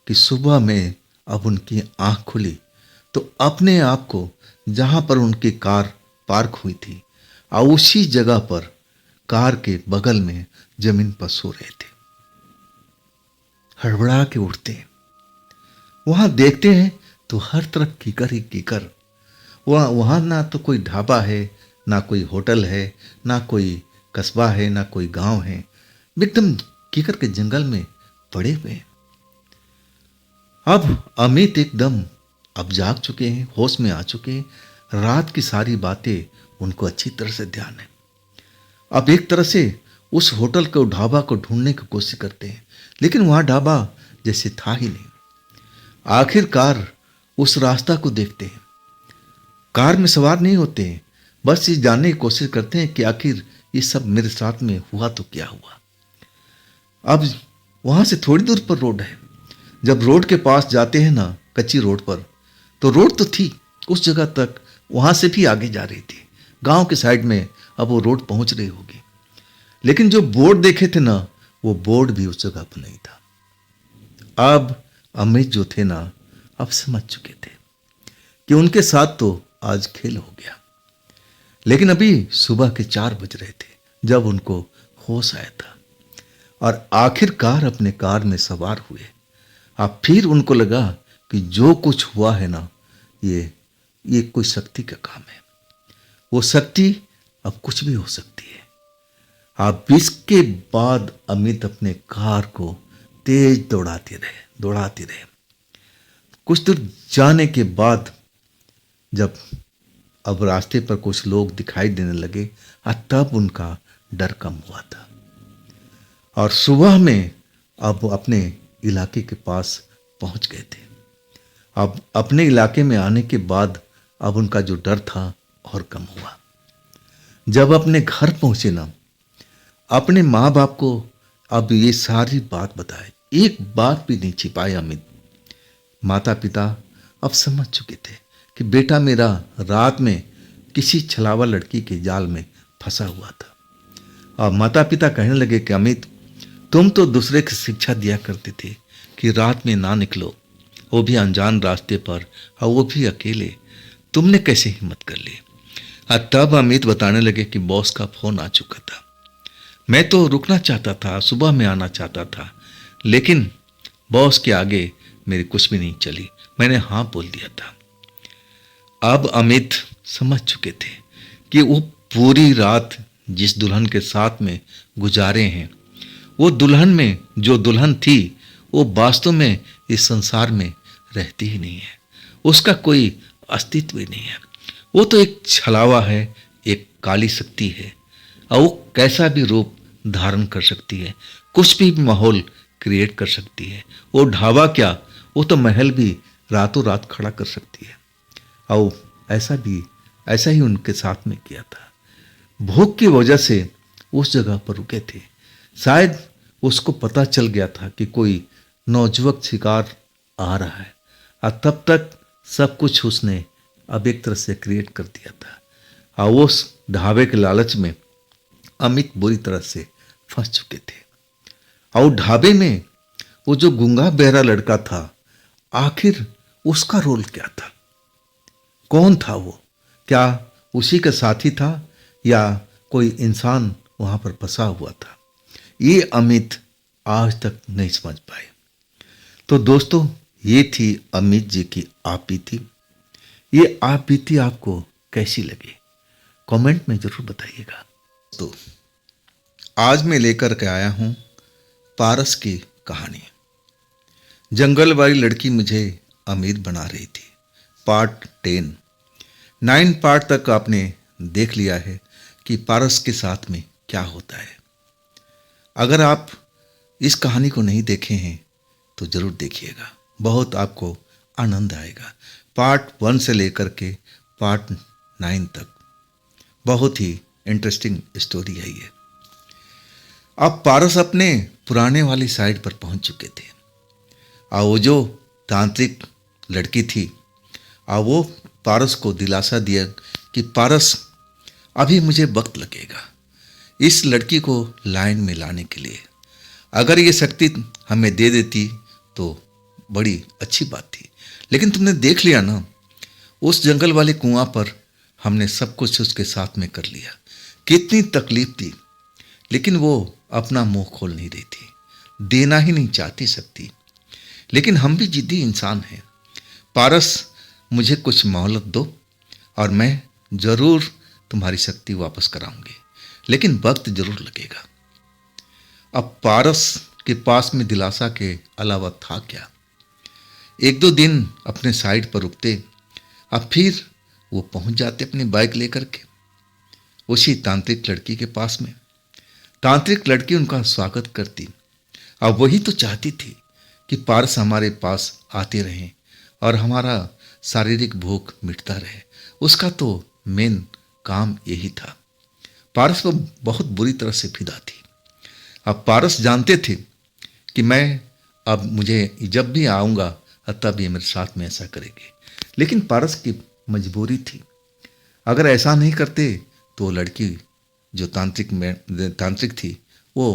कि सुबह में अब उनकी आंख खुली तो अपने आप को जहां पर उनकी कार पार्क हुई थी और उसी जगह पर कार के बगल में जमीन पर सो रहे थे। हड़बड़ा के उठते, वहां देखते हैं तो हर तरफ कीकर ही कीकर। वहां ना तो कोई ढाबा है, ना कोई होटल है, ना कोई कस्बा है, ना कोई गांव है। एकदम कीकर के जंगल में पड़े हुए हैं। अब अमित एकदम अब जाग चुके हैं, होश में आ चुके हैं। रात की सारी बातें उनको अच्छी तरह से ध्यान है। अब एक तरह से उस होटल को, ढाबा को ढूंढने की कोशिश करते हैं, लेकिन वहां ढाबा जैसे था ही नहीं। आखिरकार उस रास्ता को देखते हैं, कार में सवार नहीं होते हैं, बस ये जानने की कोशिश करते हैं कि आखिर ये सब मेरे साथ में हुआ तो क्या हुआ। अब वहां से थोड़ी दूर पर रोड है। जब रोड के पास जाते हैं ना, कच्ची रोड पर, तो रोड तो थी उस जगह तक, वहाँ से भी आगे जा रही थी, गांव के साइड में अब वो रोड पहुँच रही होगी। लेकिन जो बोर्ड देखे थे ना, वो बोर्ड भी उस जगह पर नहीं था। अब अमित जो थे ना, अब समझ चुके थे कि उनके साथ तो आज खेल हो गया। लेकिन अभी सुबह के 4 बज रहे थे जब उनको होश आया था और आखिरकार अपने कार में सवार हुए। अब फिर उनको लगा कि जो कुछ हुआ है ना, ये कोई शक्ति का काम है। वो शक्ति अब कुछ भी हो सकती है। अब इसके बाद अमित अपने कार को तेज दौड़ाते रहे। कुछ दूर जाने के बाद जब अब रास्ते पर कुछ लोग दिखाई देने लगे, तब उनका डर कम हुआ था। और सुबह में अब अपने इलाके के पास पहुंच गए थे। अब अपने इलाके में आने के बाद अब उनका जो डर था और कम हुआ। जब अपने घर पहुंचे ना, अपने माँ बाप को अब ये सारी बात बताए, एक बात भी नहीं छिपाए अमित। माता पिता अब समझ चुके थे कि बेटा मेरा रात में किसी छलावा लड़की के जाल में फंसा हुआ था। और माता पिता कहने लगे कि अमित, तुम तो दूसरे की शिक्षा दिया करते थे कि रात में ना निकलो, वो भी अनजान रास्ते पर, और वो भी अकेले। तुमने कैसे हिम्मत कर ली? तब अमित बताने लगे कि बॉस का फोन आ चुका था। मैं तो रुकना चाहता था, सुबह में आना चाहता था, लेकिन बॉस के आगे मेरी कुछ भी नहीं चली। मैंने हाँ बोल दिया था। अब अमित समझ चुके थे कि वो पूरी रात जिस दुल्हन के साथ में गुजारे हैं, वो दुल्हन में जो दुल्हन थी, वो वास्तव में इस संसार में रहती ही नहीं है। उसका कोई अस्तित्व ही नहीं है। वो तो एक छलावा है, एक काली शक्ति है, और वो कैसा भी रूप धारण कर सकती है, कुछ भी माहौल क्रिएट कर सकती है। वो ढाबा क्या, वो तो महल भी रातों रात खड़ा कर सकती है। और ऐसा ही उनके साथ में किया था। भूख की वजह से उस जगह पर रुके थे। शायद उसको पता चल गया था कि कोई नौजुवक शिकार आ रहा है, और तब तक सब कुछ उसने अब एक तरह से क्रिएट कर दिया था। और उस ढाबे के लालच में अमित बुरी तरह से फंस चुके थे। और ढाबे में वो जो गूंगा बहरा लड़का था, आखिर उसका रोल क्या था? कौन था वो? क्या उसी का साथी था या कोई इंसान वहां पर फंसा हुआ था? ये अमित आज तक नहीं समझ पाए। तो दोस्तों, ये थी अमित जी की आप बीती। ये आप बीती आपको कैसी लगी, कमेंट में जरूर बताइएगा। तो आज मैं लेकर के आया हूं पारस की कहानी। जंगल वाली लड़की मुझे अमीर बना रही थी, पार्ट 10। 9 पार्ट तक आपने देख लिया है कि पारस के साथ में क्या होता है। अगर आप इस कहानी को नहीं देखे हैं तो जरूर देखिएगा, बहुत आपको आनंद आएगा। पार्ट 1 से लेकर के पार्ट 9 तक बहुत ही इंटरेस्टिंग स्टोरी है ये। अब पारस अपने पुराने वाली साइड पर पहुंच चुके थे, और वो जो तांत्रिक लड़की थी, और वो पारस को दिलासा दिया कि पारस, अभी मुझे वक्त लगेगा इस लड़की को लाइन में लाने के लिए। अगर ये शक्ति हमें दे देती तो बड़ी अच्छी बात थी, लेकिन तुमने देख लिया ना, उस जंगल वाले कुआं पर हमने सब कुछ उसके साथ में कर लिया। कितनी तकलीफ थी, लेकिन वो अपना मुंह खोल नहीं रही थी, देना ही नहीं चाहती शक्ति। लेकिन हम भी जिद्दी इंसान हैं। पारस, मुझे कुछ मोहलत दो और मैं जरूर तुम्हारी शक्ति वापस कराऊंगी, लेकिन वक्त जरूर लगेगा। अब पारस के पास में दिलासा के अलावा था क्या? 1-2 दिन अपने साइड पर रुकते, अब फिर वो पहुंच जाते अपनी बाइक लेकर के उसी तांत्रिक लड़की के पास में। तांत्रिक लड़की उनका स्वागत करती, अब वही तो चाहती थी कि पारस हमारे पास आते रहें और हमारा शारीरिक भूख मिटता रहे। उसका तो मेन काम यही था। पारस को बहुत बुरी तरह से फिदा थी। अब पारस जानते थे कि मैं अब मुझे जब भी आऊँगा तब ये मेरे साथ में ऐसा करेगी, लेकिन पारस की मजबूरी थी। अगर ऐसा नहीं करते तो लड़की जो तांत्रिक थी वो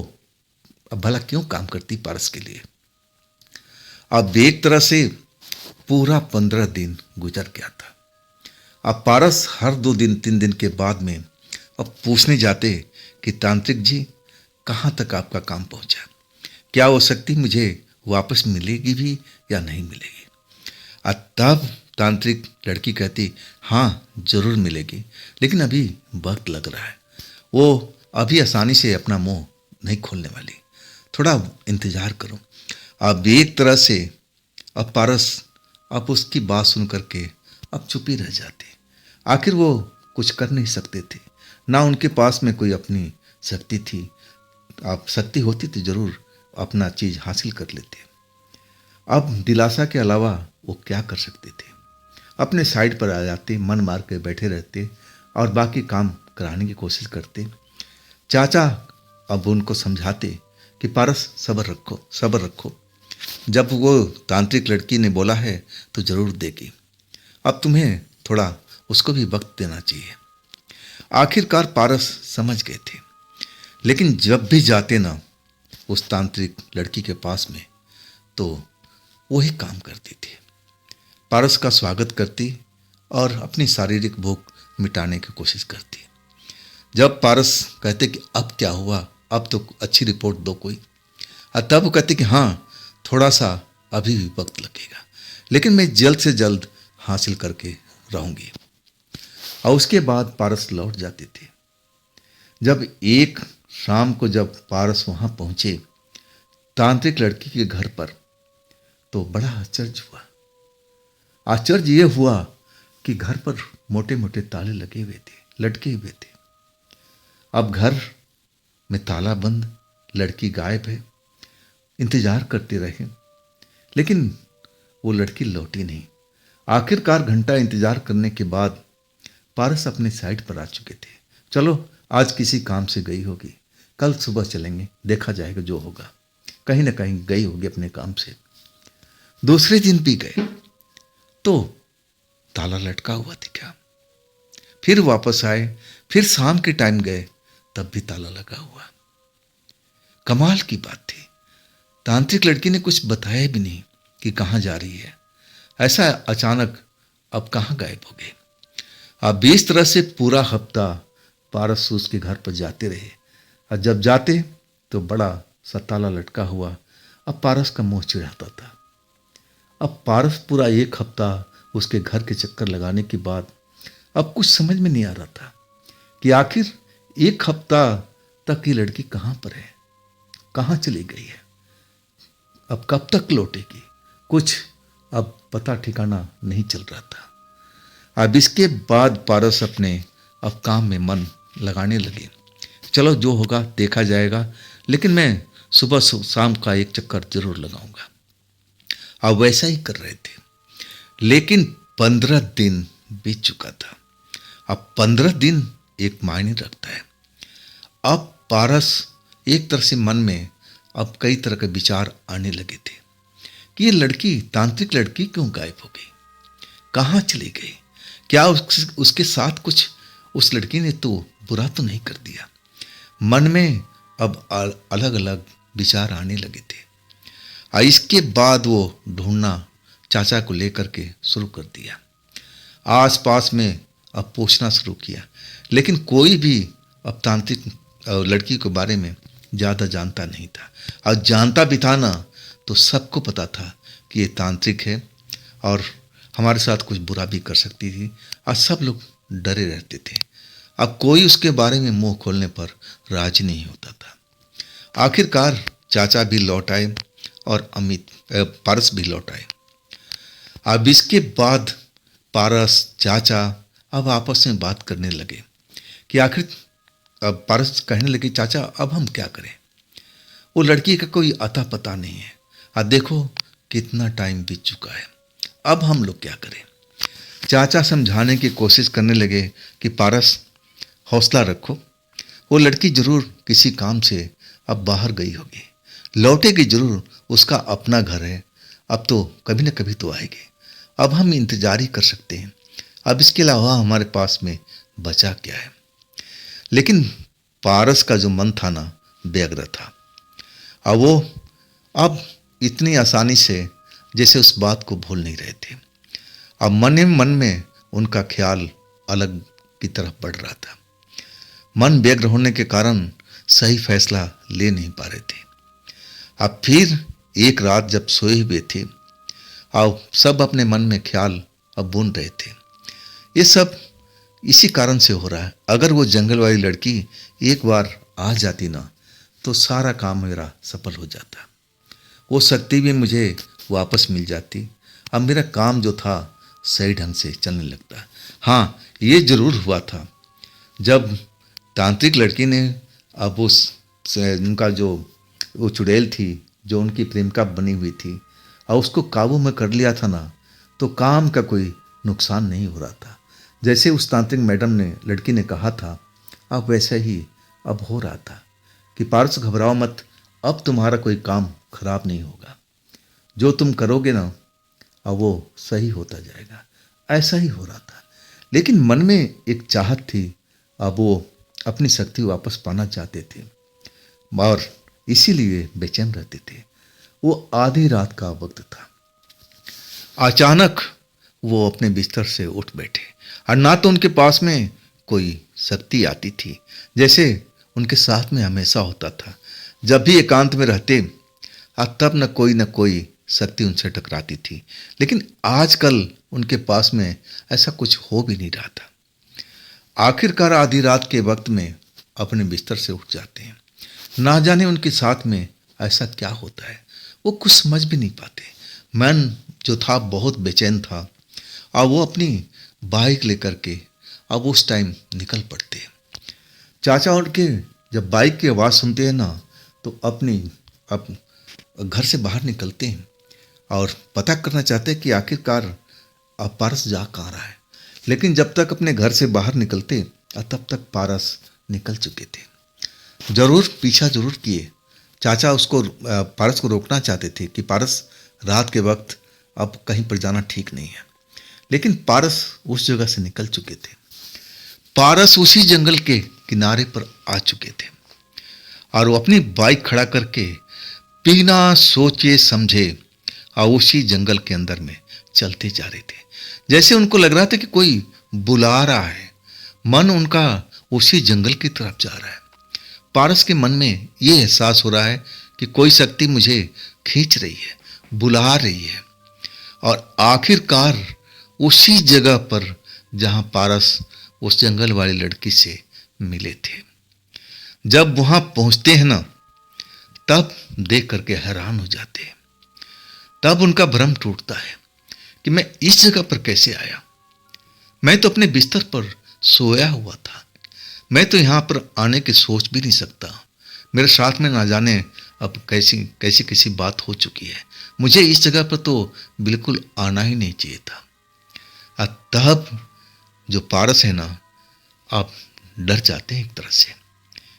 अब भला क्यों काम करती पारस के लिए। अब एक तरह से पूरा 15 दिन गुजर गया था। अब पारस हर 2 दिन 3 दिन के बाद में अब पूछने जाते कि तांत्रिक जी कहाँ तक आपका काम पहुंचा, क्या वो शक्ति मुझे वापस मिलेगी भी या नहीं मिलेगी। तब तांत्रिक लड़की कहती हाँ जरूर मिलेगी, लेकिन अभी वक्त लग रहा है, वो अभी आसानी से अपना मुंह नहीं खोलने वाली, थोड़ा इंतजार करो। अब एक तरह से अब पारस अब उसकी बात सुन करके अब चुप ही रह जाते। आखिर वो कुछ कर नहीं सकते थे, ना उनके पास में कोई अपनी शक्ति थी। आप शक्ति होती तो जरूर अपना चीज हासिल कर लेते। अब दिलासा के अलावा वो क्या कर सकते थे। अपने साइड पर आ जाते, मन मार के बैठे रहते और बाकी काम कराने की कोशिश करते। चाचा अब उनको समझाते कि पारस सब्र रखो सब्र रखो, जब वो तांत्रिक लड़की ने बोला है तो जरूर देगी, अब तुम्हें थोड़ा उसको भी वक्त देना चाहिए। आखिरकार पारस समझ गए थे, लेकिन जब भी जाते ना उस तांत्रिक लड़की के पास में तो वही काम करती थी, पारस का स्वागत करती और अपनी शारीरिक भूख मिटाने की कोशिश करती। जब पारस कहते कि अब क्या हुआ, अब तो अच्छी रिपोर्ट दो कोई, और तब वो कहते कि हाँ थोड़ा सा अभी भी वक्त लगेगा, लेकिन मैं जल्द से जल्द हासिल करके रहूंगी। और उसके बाद पारस लौट जाते थे। जब एक शाम को जब पारस वहां पहुंचे तांत्रिक लड़की के घर पर, तो बड़ा आश्चर्य हुआ। आश्चर्य ये हुआ कि घर पर मोटे मोटे ताले लगे हुए थे, लटके हुए थे। अब घर में ताला बंद, लड़की गायब है। इंतजार करते रहे, लेकिन वो लड़की लौटी नहीं। आखिरकार घंटा इंतजार करने के बाद पारस अपने साइड पर आ चुके थे। चलो आज किसी काम से गई होगी, कल सुबह चलेंगे, देखा जाएगा जो होगा, कहीं ना कहीं गई होगी अपने काम से। दूसरे दिन भी गए तो ताला लटका हुआ था क्या। फिर वापस आए, फिर शाम के टाइम गए, तब भी ताला लगा हुआ। कमाल की बात थी, तांत्रिक लड़की ने कुछ बताया भी नहीं कि कहाँ जा रही है। ऐसा अचानक अब कहाँ गायब हो गए। अब इस तरह से पूरा हफ्ता पारस उसके घर पर जाते रहे, और जब जाते तो बड़ा सा ताला लटका हुआ। अब पारस का मुंह चिढ़ाता था। अब पारस पूरा एक हफ्ता उसके घर के चक्कर लगाने के बाद अब कुछ समझ में नहीं आ रहा था कि आखिर एक हफ्ता तक ये लड़की कहाँ पर है, कहाँ चली गई है, अब कब तक लौटेगी, कुछ अब पता ठिकाना नहीं चल रहा था। अब इसके बाद पारस अपने अब काम में मन लगाने लगे। चलो जो होगा देखा जाएगा, लेकिन मैं सुबह शाम का एक चक्कर जरूर लगाऊंगा। अब वैसा ही कर रहे थे, लेकिन 15 दिन बीत चुका था। अब 15 दिन एक मायने रखता है। अब पारस एक तरह से मन में अब कई तरह के विचार आने लगे थे कि ये लड़की, तांत्रिक लड़की क्यों गायब हो गई, कहाँ चली गई, क्या उसके साथ कुछ उस लड़की ने तो बुरा तो नहीं कर दिया। मन में अब अलग अलग विचार आने लगे थे। और इसके बाद वो ढूंढना चाचा को लेकर के शुरू कर दिया। आसपास में अब पूछना शुरू किया, लेकिन कोई भी अब तांत्रिक लड़की के बारे में ज़्यादा जानता नहीं था, और जानता भी था ना तो सबको पता था कि ये तांत्रिक है और हमारे साथ कुछ बुरा भी कर सकती थी, और सब लोग डरे रहते थे। अब कोई उसके बारे में मुंह खोलने पर राजी नहीं होता था। आखिरकार चाचा भी लौट आए और पारस भी लौट आए। अब इसके बाद पारस चाचा अब आपस में बात करने लगे कि आखिर अब पारस कहने लगे, चाचा अब हम क्या करें, वो लड़की का कोई अता पता नहीं है, और देखो कितना टाइम बीत चुका है, अब हम लोग क्या करें। चाचा समझाने की कोशिश करने लगे कि पारस हौसला रखो, वो लड़की जरूर किसी काम से अब बाहर गई होगी, लौटेगी जरूर, उसका अपना घर है, अब तो कभी न कभी तो आएगी, अब हम इंतजार ही कर सकते हैं, अब इसके अलावा हमारे पास में बचा क्या है। लेकिन पारस का जो मन था ना, व्यग्र था। अब वो अब इतनी आसानी से जैसे उस बात को भूल नहीं रहे थे। अब मन ही मन में उनका ख्याल अलग की तरफ बढ़ रहा था। मन व्यग्र होने के कारण सही फैसला ले नहीं पा रहे थे। अब फिर एक रात जब सोए हुए थे, अब सब अपने मन में ख्याल अब बुन रहे थे। ये सब इसी कारण से हो रहा है। अगर वो जंगल वाली लड़की एक बार आ जाती ना, तो सारा काम मेरा सफल हो जाता। वो शक्ति भी मुझे वापस मिल जाती। अब मेरा काम जो था सही ढंग से चलने लगता। हाँ, ये जरूर हुआ था जब तांत्रिक लड़की ने अब उनका जो वो चुड़ैल थी, जो उनकी प्रेमिका बनी हुई थी, और उसको काबू में कर लिया था ना, तो काम का कोई नुकसान नहीं हो रहा था। जैसे उस तांत्रिक मैडम ने, लड़की ने कहा था, अब वैसा ही अब हो रहा था कि पारस घबराओ मत, अब तुम्हारा कोई काम खराब नहीं होगा। जो तुम करोगे ना, अब वो सही होता जाएगा। ऐसा ही हो रहा था। लेकिन मन में एक चाहत थी। अब वो अपनी शक्ति वापस पाना चाहते थे और इसीलिए बेचैन रहते थे। वो आधी रात का वक्त था। अचानक वो अपने बिस्तर से उठ बैठे और ना तो उनके पास में कोई शक्ति आती थी, जैसे उनके साथ में हमेशा होता था। जब भी एकांत में रहते, तब न कोई शक्ति उनसे टकराती थी। लेकिन आजकल उनके पास में ऐसा कुछ हो भी नहीं रहा था। आखिरकार आधी रात के वक्त में अपने बिस्तर से उठ जाते हैं। ना जाने उनके साथ में ऐसा क्या होता है, वो कुछ समझ भी नहीं पाते। मन जो था बहुत बेचैन था। अब वो अपनी बाइक लेकर के अब उस टाइम निकल पड़ते हैं। चाचा उनके जब बाइक की आवाज़ सुनते हैं ना, तो अब घर से बाहर निकलते हैं और पता करना चाहते हैं कि आखिरकार अब पारस जा कहाँ रहा है। लेकिन जब तक अपने घर से बाहर निकलते, तब तक पारस निकल चुके थे। जरूर पीछा जरूर किए। चाचा उसको पारस को रोकना चाहते थे कि पारस, रात के वक्त अब कहीं पर जाना ठीक नहीं है। लेकिन पारस उस जगह से निकल चुके थे। पारस उसी जंगल के किनारे पर आ चुके थे और वो अपनी बाइक खड़ा करके बिना सोचे समझे और उसी जंगल के अंदर में चलते जा रहे थे। जैसे उनको लग रहा था कि कोई बुला रहा है। मन उनका उसी जंगल की तरफ जा रहा है। पारस के मन में ये एहसास हो रहा है कि कोई शक्ति मुझे खींच रही है, बुला रही है। और आखिरकार उसी जगह पर जहां पारस उस जंगल वाली लड़की से मिले थे, जब वहां पहुंचते हैं ना, तब देख करके हैरान हो जाते हैं। तब उनका भ्रम टूटता है कि मैं इस जगह पर कैसे आया। मैं तो अपने बिस्तर पर सोया हुआ था। मैं तो यहाँ पर आने की सोच भी नहीं सकता। मेरे साथ में ना जाने अब कैसी बात हो चुकी है। मुझे इस जगह पर तो बिल्कुल आना ही नहीं चाहिए था। तब जो पारस है ना, अब डर जाते हैं एक तरह से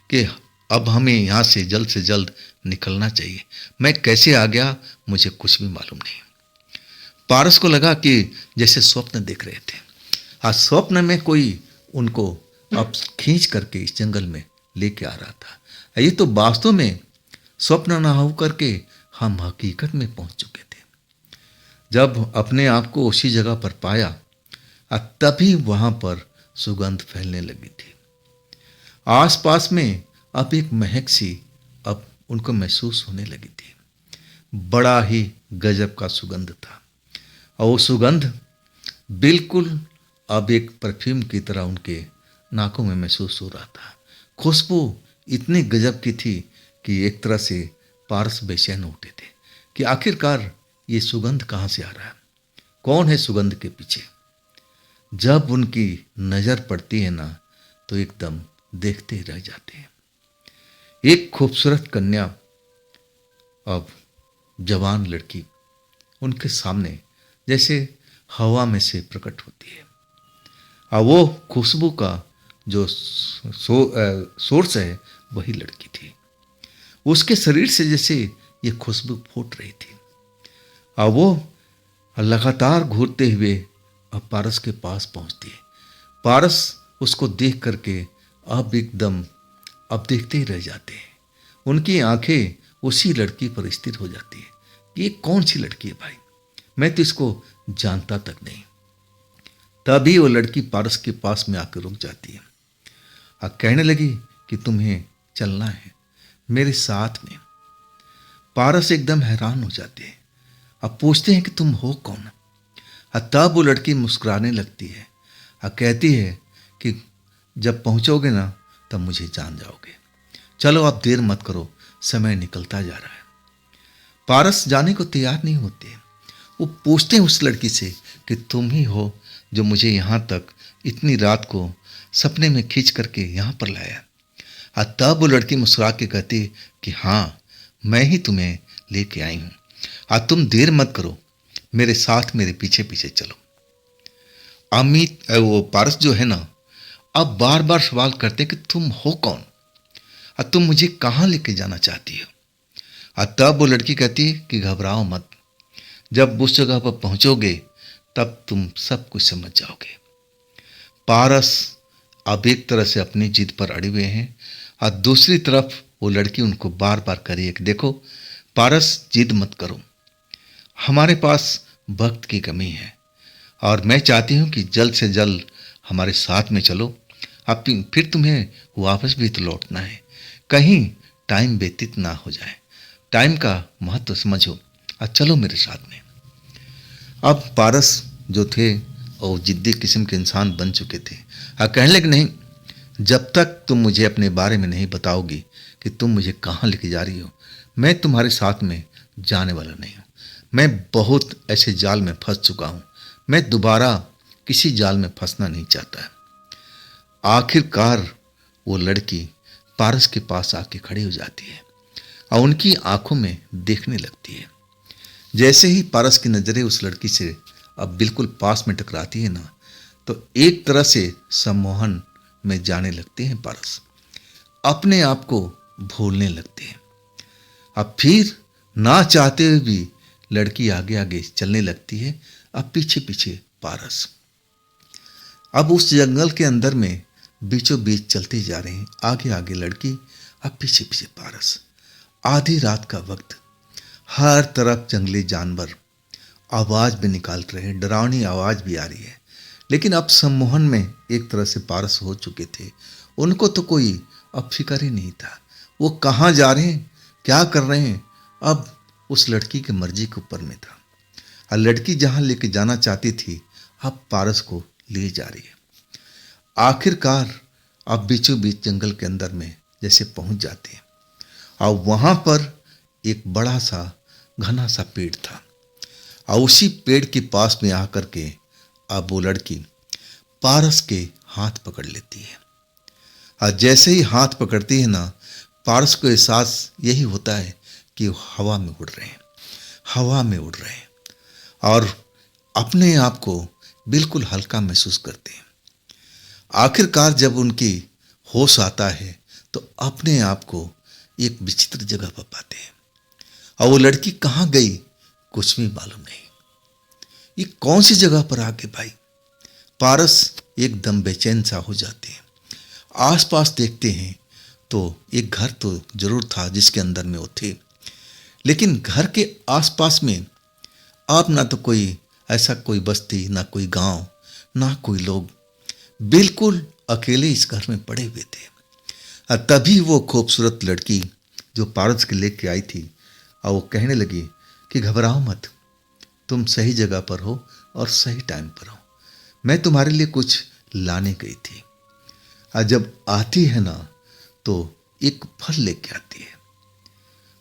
कि अब हमें यहाँ से जल्द निकलना चाहिए। मैं कैसे आ गया मुझे कुछ भी मालूम नहीं। पारस को लगा कि जैसे स्वप्न देख रहे थे। आज स्वप्न में कोई उनको अब खींच करके इस जंगल में लेके आ रहा था। ये तो वास्तव में स्वप्न ना हो करके हम हकीकत में पहुंच चुके थे। जब अपने आप को उसी जगह पर पाया, तभी वहां पर सुगंध फैलने लगी थी। आसपास में अब एक महक सी अब उनको महसूस होने लगी थी। बड़ा ही गजब का सुगंध था और वो सुगंध बिल्कुल अब एक परफ्यूम की तरह उनके नाकों में महसूस हो रहा था। खुशबू इतनी गजब की थी कि एक तरह से पारस बेचैन उठे थे कि आखिरकार ये सुगंध कहाँ से आ रहा है, कौन है सुगंध के पीछे। जब उनकी नज़र पड़ती है ना, तो एकदम देखते ही रह जाते हैं। एक खूबसूरत कन्या, अब जवान लड़की उनके सामने जैसे हवा में से प्रकट होती है और वो खुशबू का जो सोर्स है वही लड़की थी। उसके शरीर से जैसे ये खुशबू फूट रही थी और वो लगातार घूरते हुए अब पारस के पास पहुंचती है। पारस उसको देख करके अब देखते ही रह जाते हैं। उनकी आंखें उसी लड़की पर स्थिर हो जाती है। ये कौन सी लड़की है भाई, मैं तो इसको जानता तक नहीं। तभी वो लड़की पारस के पास में आकर रुक जाती है और कहने लगी कि तुम्हें चलना है मेरे साथ में। पारस एकदम हैरान हो जाते हैं। अब पूछते हैं कि तुम हो कौन। तब वो लड़की मुस्कुराने लगती है और कहती है कि जब पहुंचोगे ना तब मुझे जान जाओगे। चलो अब देर मत करो, समय निकलता जा रहा है। पारस जाने को तैयार नहीं होते। वो पूछते हैं उस लड़की से कि तुम ही हो जो मुझे यहाँ तक इतनी रात को सपने में खींच करके यहाँ पर लाया। तब वो लड़की मुस्कुरा के कहती कि हाँ, मैं ही तुम्हें लेके आई हूँ। तुम देर मत करो, मेरे साथ मेरे पीछे पीछे चलो। वो पारस जो है ना, अब बार बार सवाल करते कि तुम हो कौन और तुम मुझे कहाँ लेके जाना चाहती हो। तब वो लड़की कहती है कि घबराओ मत, जब उस जगह पर पहुंचोगे तब तुम सब कुछ समझ जाओगे। पारस अब एक तरह से अपनी जिद पर अड़े हुए हैं और दूसरी तरफ वो लड़की उनको बार बार कह रही है कि देखो पारस, जिद मत करो, हमारे पास वक्त की कमी है और मैं चाहती हूँ कि जल्द से जल्द हमारे साथ में चलो। अब फिर तुम्हें वापस भी तो लौटना है, कहीं टाइम व्यतीत ना हो जाए। टाइम का महत्व समझो और चलो मेरे साथ में। अब पारस जो थे और जिद्दी किस्म के इंसान बन चुके थे और कहने लगे नहीं, जब तक तुम मुझे अपने बारे में नहीं बताओगी कि तुम मुझे कहाँ लेके जा रही हो, मैं तुम्हारे साथ में जाने वाला नहीं हूँ। मैं बहुत ऐसे जाल में फंस चुका हूँ, मैं दोबारा किसी जाल में फंसना नहीं चाहता है। आखिरकार वो लड़की पारस के पास आके खड़ी हो जाती है और उनकी आंखों में देखने लगती है। जैसे ही पारस की नज़रें उस लड़की से अब बिल्कुल पास में टकराती है ना, तो एक तरह से सम्मोहन में जाने लगते हैं पारस, अपने आप को भूलने लगते हैं। अब फिर ना चाहते हुए भी लड़की आगे आगे चलने लगती है, अब पीछे पीछे पारस। अब उस जंगल के अंदर में बीचों बीच चलते जा रहे हैं, आगे आगे लड़की, अब पीछे पीछे पारस। आधी रात का वक्त, हर तरफ जंगली जानवर आवाज भी निकाल रहे हैं, डरावनी आवाज भी आ रही है। लेकिन अब सम्मोहन में एक तरह से पारस हो चुके थे, उनको तो कोई अब फिक्र ही नहीं था, वो कहाँ जा रहे हैं, क्या कर रहे हैं, अब उस लड़की की मर्जी के ऊपर में था। और लड़की जहाँ लेके जाना चाहती थी, अब पारस को ले जा रही है। आखिरकार अब बीचों बीच जंगल के अंदर में जैसे पहुंच जाते हैं और वहां पर एक बड़ा सा घना सा पेड़ था और उसी पेड़ के पास में आकर के अब वो लड़की पारस के हाथ पकड़ लेती है। और जैसे ही हाथ पकड़ती है ना, पारस को एहसास यही होता है कि वो हवा में उड़ रहे हैं, हवा में उड़ रहे हैं और अपने आप को बिल्कुल हल्का महसूस करते हैं। आखिरकार जब उनकी होश आता है तो अपने आप को एक विचित्र जगह पर पाते हैं और वो लड़की कहाँ गई कुछ भी मालूम नहीं। ये कौन सी जगह पर आके भाई, पारस एकदम बेचैन सा हो जाते हैं। आसपास देखते हैं तो एक घर तो जरूर था जिसके अंदर में वो थे, लेकिन घर के आसपास में अब ना तो कोई ऐसा कोई बस्ती, ना कोई गांव, ना कोई लोग, बिल्कुल अकेले इस घर में पड़े हुए थे। और तभी वो खूबसूरत लड़की जो पारस के लेके आई थी और वो कहने लगी कि घबराओ मत, तुम सही जगह पर हो और सही टाइम पर हो, मैं तुम्हारे लिए कुछ लाने गई थी। और जब आती है ना तो एक फल लेके आती है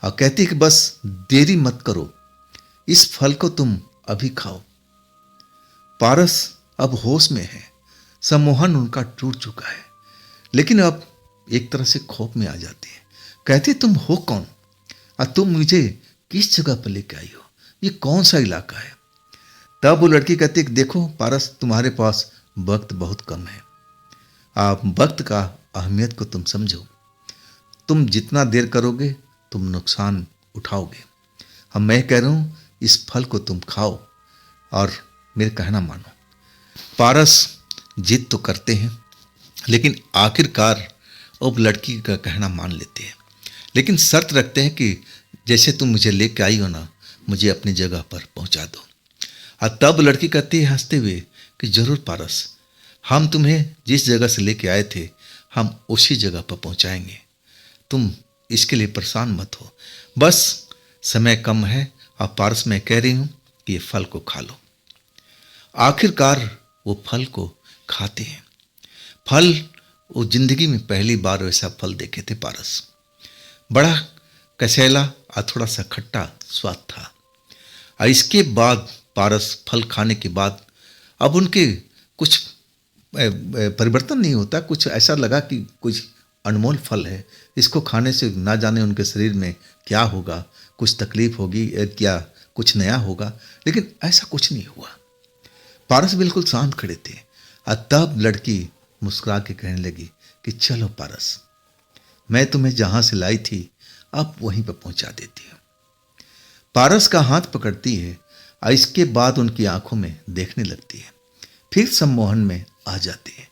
और कहती है कि बस देरी मत करो, इस फल को तुम अभी खाओ। पारस अब होश में है, सम्मोहन उनका टूट चुका है, लेकिन अब एक तरह से खौफ में आ जाती है। कहती तुम हो कौन और तुम मुझे किस जगह पर लेके आई हो, ये कौन सा इलाका है। तब वो लड़की कहती है देखो पारस, तुम्हारे पास वक्त बहुत कम है, आप वक्त का अहमियत को तुम समझो, तुम जितना देर करोगे तुम नुकसान उठाओगे। अब मैं कह रहा हूँ इस फल को तुम खाओ और मेरे कहना मानो। पारस जिद तो करते हैं, लेकिन आखिरकार अब लड़की का कहना मान लेते हैं, लेकिन शर्त रखते हैं कि जैसे तुम मुझे लेके आई हो ना, मुझे अपनी जगह पर पहुंचा दो। और तब लड़की कहती है हंसते हुए कि जरूर पारस, हम तुम्हें जिस जगह से लेके आए थे हम उसी जगह पर पहुंचाएंगे। तुम इसके लिए परेशान मत हो, बस समय कम है और पारस मैं कह रही हूं कि ये फल को खा लो। आखिरकार वो फल को खाते हैं। फल, वो जिंदगी में पहली बार वैसा फल देखे थे पारस। बड़ा कसैला और थोड़ा सा खट्टा स्वाद था। और इसके बाद पारस फल खाने के बाद अब उनके कुछ परिवर्तन नहीं होता। कुछ ऐसा लगा कि कुछ अनमोल फल है, इसको खाने से ना जाने उनके शरीर में क्या होगा, कुछ तकलीफ होगी क्या कुछ नया होगा, लेकिन ऐसा कुछ नहीं हुआ। पारस बिल्कुल शांत खड़े थे। और तब लड़की मुस्कुरा के कहने लगी कि चलो पारस, मैं तुम्हें जहां से लाई थी अब वहीं पर पहुंचा देती हूं। पारस का हाथ पकड़ती है और इसके बाद उनकी आंखों में देखने लगती है। फिर सम्मोहन में आ जाते हैं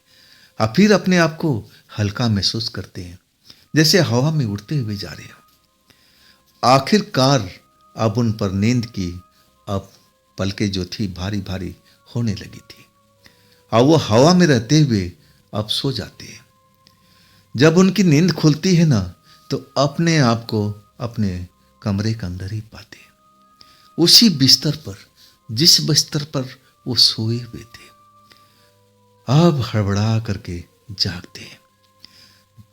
और फिर अपने आप को हल्का महसूस करते हैं, जैसे हवा में उड़ते हुए जा रहे हो। आखिरकार अब उन पर नींद की अब पलकें जो थी भारी भारी होने लगी थी और वो हवा में रहते हुए अब सो जाते हैं। जब उनकी नींद खुलती है ना, तो अपने आप को अपने कमरे के अंदर ही पाते हैं, उसी बिस्तर पर जिस बिस्तर पर वो सोए हुए थे। अब हड़बड़ा करके जागते हैं।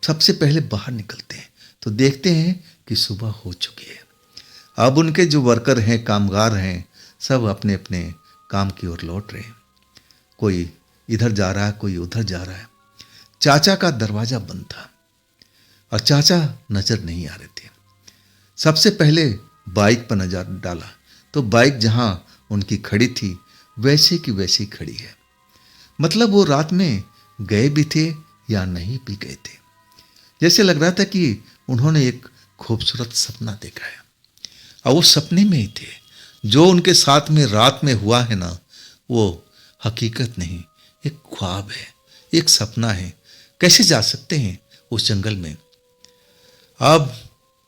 सबसे पहले बाहर निकलते हैं तो देखते हैं कि सुबह हो चुकी है। अब उनके जो वर्कर हैं, कामगार हैं, सब अपने अपने काम की ओर लौट रहे हैं। कोई इधर जा रहा है, कोई उधर जा रहा है। चाचा का दरवाजा बंद था और चाचा नजर नहीं आ रहे थे। सबसे पहले बाइक पर नजर डाला तो बाइक जहां उनकी खड़ी थी वैसे की वैसी खड़ी है। मतलब वो रात में गए भी थे या नहीं भी गए थे। जैसे लग रहा था कि उन्होंने एक खूबसूरत सपना देखा है और वो सपने में ही थे। जो उनके साथ में रात में हुआ है ना, वो हकीकत नहीं, एक ख्वाब है, एक सपना है। कैसे जा सकते हैं उस जंगल में। अब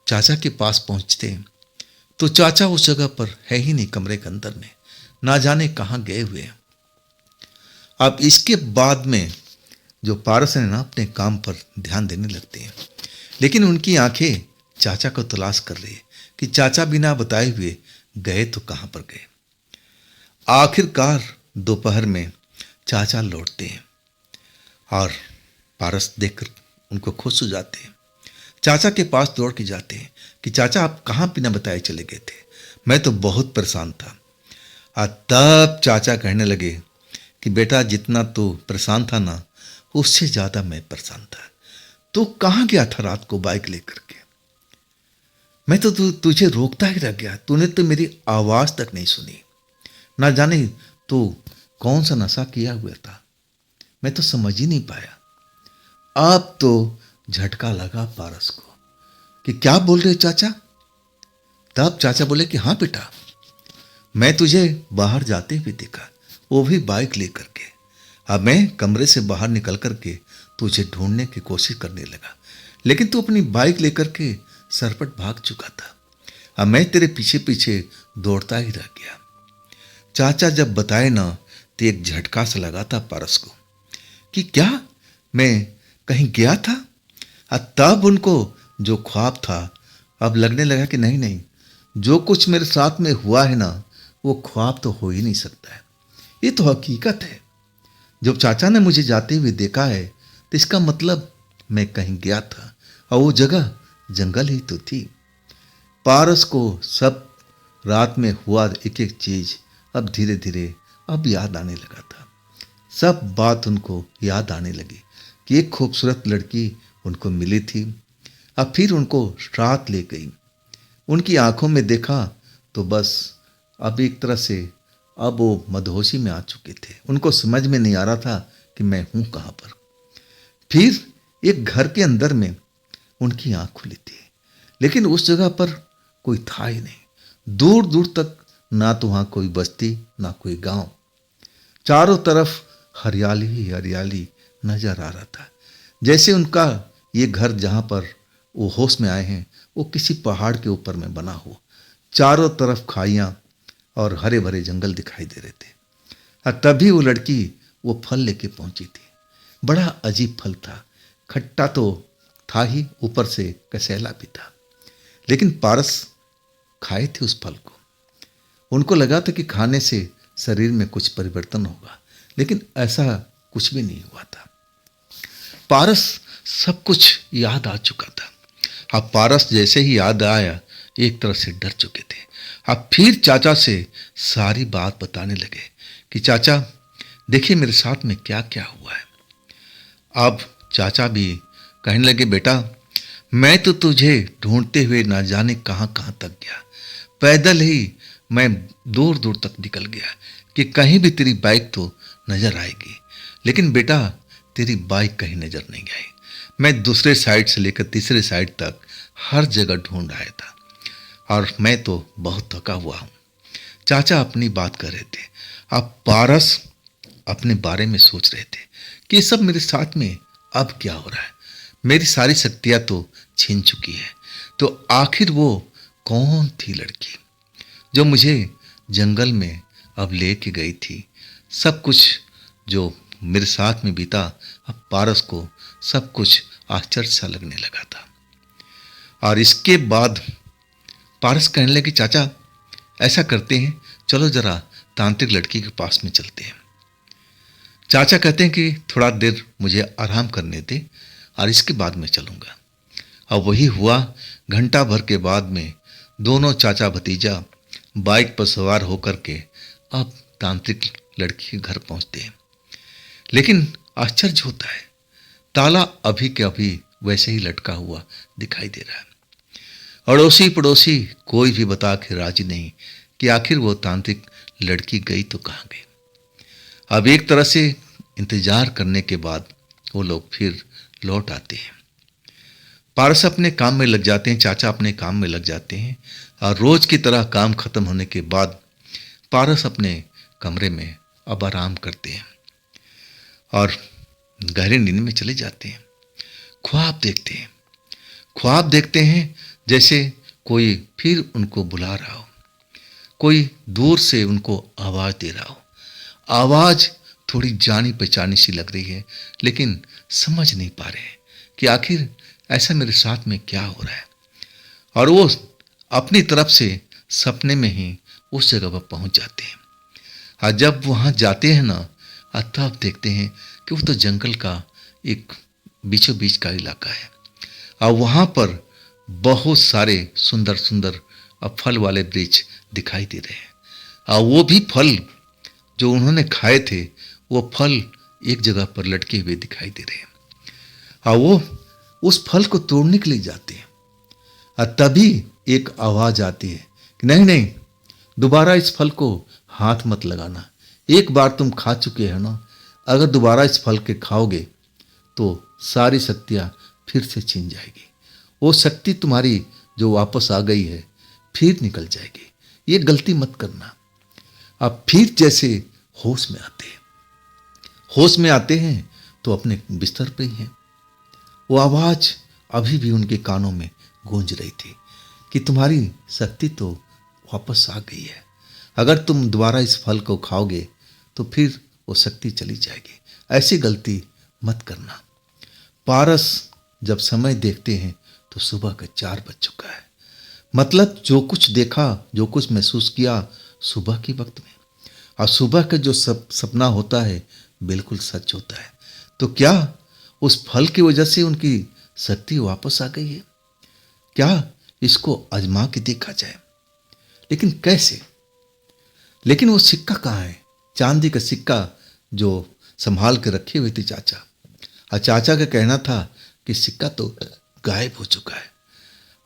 चाचा के पास पहुंचते हैं तो चाचा उस जगह पर है ही नहीं, कमरे के अंदर में, ना जाने कहां गए हुए हैं। अब इसके बाद में जो पारस है ना, अपने काम पर ध्यान देने लगते हैं, लेकिन उनकी आंखें चाचा को तलाश कर रही है कि चाचा बिना बताए हुए गए तो कहां पर गए। आखिरकार दोपहर में चाचा लौटते हैं और पारस देखकर उनको खुश हो जाते हैं। चाचा के पास दौड़ के जाते हैं कि चाचा आप कहाँ बिना बताए चले गए थे, मैं तो बहुत परेशान था। और तब चाचा कहने लगे कि बेटा जितना तू परेशान था ना, उससे ज़्यादा मैं परेशान था। तू कहाँ गया था रात को बाइक लेकर के? मैं तो तुझे रोकता ही रह गया, तूने तो मेरी आवाज़ तक नहीं सुनी। ना जाने तू कौन सा नशा किया हुआ था, मैं तो समझ ही नहीं पाया। अब तो झटका लगा पारस को कि क्या बोल रहे चाचा। तब चाचा बोले कि हाँ बेटा, मैं तुझे बाहर जाते हुए देखा, वो भी बाइक लेकर के। अब मैं कमरे से बाहर निकल करके तुझे ढूंढने की कोशिश करने लगा, लेकिन तू अपनी बाइक लेकर के सरपट भाग चुका था। अब मैं तेरे पीछे पीछे दौड़ता ही रह गया। चाचा जब बताए ना, तो एक झटका सा लगा था पारस को कि क्या मैं कहीं गया था। तब उनको जो ख्वाब था अब लगने लगा कि नहीं नहीं, जो कुछ मेरे साथ में हुआ है ना, वो ख्वाब तो हो ही नहीं सकता है, ये तो हकीकत है। जब चाचा ने मुझे जाते हुए देखा है तो इसका मतलब मैं कहीं गया था और वो जगह जंगल ही तो थी। पारस को सब रात में हुआ एक एक चीज अब धीरे धीरे अब याद आने लगा था। सब बात उनको याद आने लगी कि एक खूबसूरत लड़की उनको मिली थी। अब फिर उनको रात ले गई। उनकी आंखों में देखा तो बस अब एक तरह से अब वो मदहोशी में आ चुके थे। उनको समझ में नहीं आ रहा था कि मैं हूं कहां पर। फिर एक घर के अंदर में उनकी आंख खुली थी, लेकिन उस जगह पर कोई था ही नहीं। दूर दूर तक ना तो वहां कोई बस्ती ना कोई गांव। चारों तरफ हरियाली ही हरियाली नजर आ रहा था। जैसे उनका ये घर जहाँ पर वो होश में आए हैं वो किसी पहाड़ के ऊपर में बना हो। चारों तरफ खाइयाँ और हरे भरे जंगल दिखाई दे रहे थे। और तभी वो लड़की वो फल लेके पहुंची थी। बड़ा अजीब फल था। खट्टा तो था ही, ऊपर से कसैला भी था। लेकिन पारस खाए थे उस फल को। उनको लगा था कि खाने से शरीर में कुछ परिवर्तन होगा, लेकिन ऐसा कुछ भी नहीं हुआ था। पारस सब कुछ याद आ चुका था। अब पारस जैसे ही याद आया एक तरह से डर चुके थे। अब फिर चाचा से सारी बात बताने लगे कि चाचा देखिए मेरे साथ में क्या क्या हुआ है। अब चाचा भी कहने लगे बेटा मैं तो तुझे ढूंढते हुए ना जाने कहाँ कहाँ तक गया। पैदल ही मैं दूर दूर तक निकल गया कि कहीं भी तेरी बाइक तो नजर आएगी, लेकिन बेटा तेरी बाइक कहीं नजर नहीं आई। मैं दूसरे साइड से लेकर तीसरे साइड तक हर जगह ढूंढ आया था और मैं तो बहुत थका हुआ हूँ। चाचा अपनी बात कर रहे थे। अब पारस अपने बारे में सोच रहे थे कि ये सब मेरे साथ में अब क्या हो रहा है। मेरी सारी शक्तियाँ तो छीन चुकी है, तो आखिर वो कौन थी लड़की जो मुझे जंगल में अब लेके गई थी। सब कुछ जो मेरे साथ में बीता, अब पारस को सब कुछ आश्चर्य सा लगने लगा था। और इसके बाद पारस कहने लगे चाचा ऐसा करते हैं, चलो जरा तांत्रिक लड़की के पास में चलते हैं। चाचा कहते हैं कि थोड़ा देर मुझे आराम करने दे और इसके बाद मैं चलूँगा। अब वही हुआ। घंटा भर के बाद में दोनों चाचा भतीजा बाइक पर सवार होकर के अब तांत्रिक लड़की के घर पहुंचते हैं। लेकिन आश्चर्य होता है, ताला अभी के अभी वैसे ही लटका हुआ दिखाई दे रहा है। अड़ोसी पड़ोसी कोई भी बता के राजी नहीं कि आखिर वो तांत्रिक लड़की गई तो कहाँ गई। अब एक तरह से इंतजार करने के बाद वो लोग फिर लौट आते हैं। पारस अपने काम में लग जाते हैं, चाचा अपने काम में लग जाते हैं और रोज की तरह काम खत्म होने के बाद पारस अपने कमरे में अब आराम करते हैं और गहरी नींद में चले जाते हैं। ख्वाब देखते हैं, ख्वाब देखते हैं जैसे कोई फिर उनको बुला रहा हो, कोई दूर से उनको आवाज दे रहा हो। आवाज थोड़ी जानी पहचानी सी लग रही है, लेकिन समझ नहीं पा रहे हैं कि आखिर ऐसा मेरे साथ में क्या हो रहा है। और वो अपनी तरफ से सपने में ही उस जगह पर पहुंच जाते हैं। और जब वहां जाते हैं ना, तब देखते हैं कि वो तो जंगल का एक बीचों बीच का इलाका है और वहां पर बहुत सारे सुंदर सुंदर फल वाले वृक्ष दिखाई दे रहे हैं। और वो भी फल जो उन्होंने खाए थे, वो फल एक जगह पर लटके हुए दिखाई दे रहे हैं। और वो उस फल को तोड़ने के लिए जाते हैं और तभी एक आवाज आती है कि नहीं नहीं, दोबारा इस फल को हाथ मत लगाना। एक बार तुम खा चुके हो ना, अगर दोबारा इस फल के खाओगे तो सारी शक्तियाँ फिर से छीन जाएगी। वो शक्ति तुम्हारी जो वापस आ गई है फिर निकल जाएगी। ये गलती मत करना। अब फिर जैसे होश में आते हैं, होश में आते हैं तो अपने बिस्तर पे ही हैं। वो आवाज अभी भी उनके कानों में गूंज रही थी कि तुम्हारी शक्ति तो वापस आ गई है। अगर तुम दोबारा इस फल को खाओगे तो फिर वो शक्ति चली जाएगी। ऐसी गलती मत करना। पारस जब समय देखते हैं तो सुबह का 4 बज चुका है। मतलब जो कुछ देखा, जो कुछ महसूस किया सुबह के वक्त में, और सुबह का जो सपना होता है बिल्कुल सच होता है। तो क्या उस फल की वजह से उनकी शक्ति वापस आ गई है? क्या इसको आजमा के देखा जाए? लेकिन कैसे? लेकिन वो सिक्का कहाँ है? चांदी का सिक्का जो संभाल के रखे हुए थे चाचा, और चाचा का कहना था कि सिक्का तो गायब हो चुका है।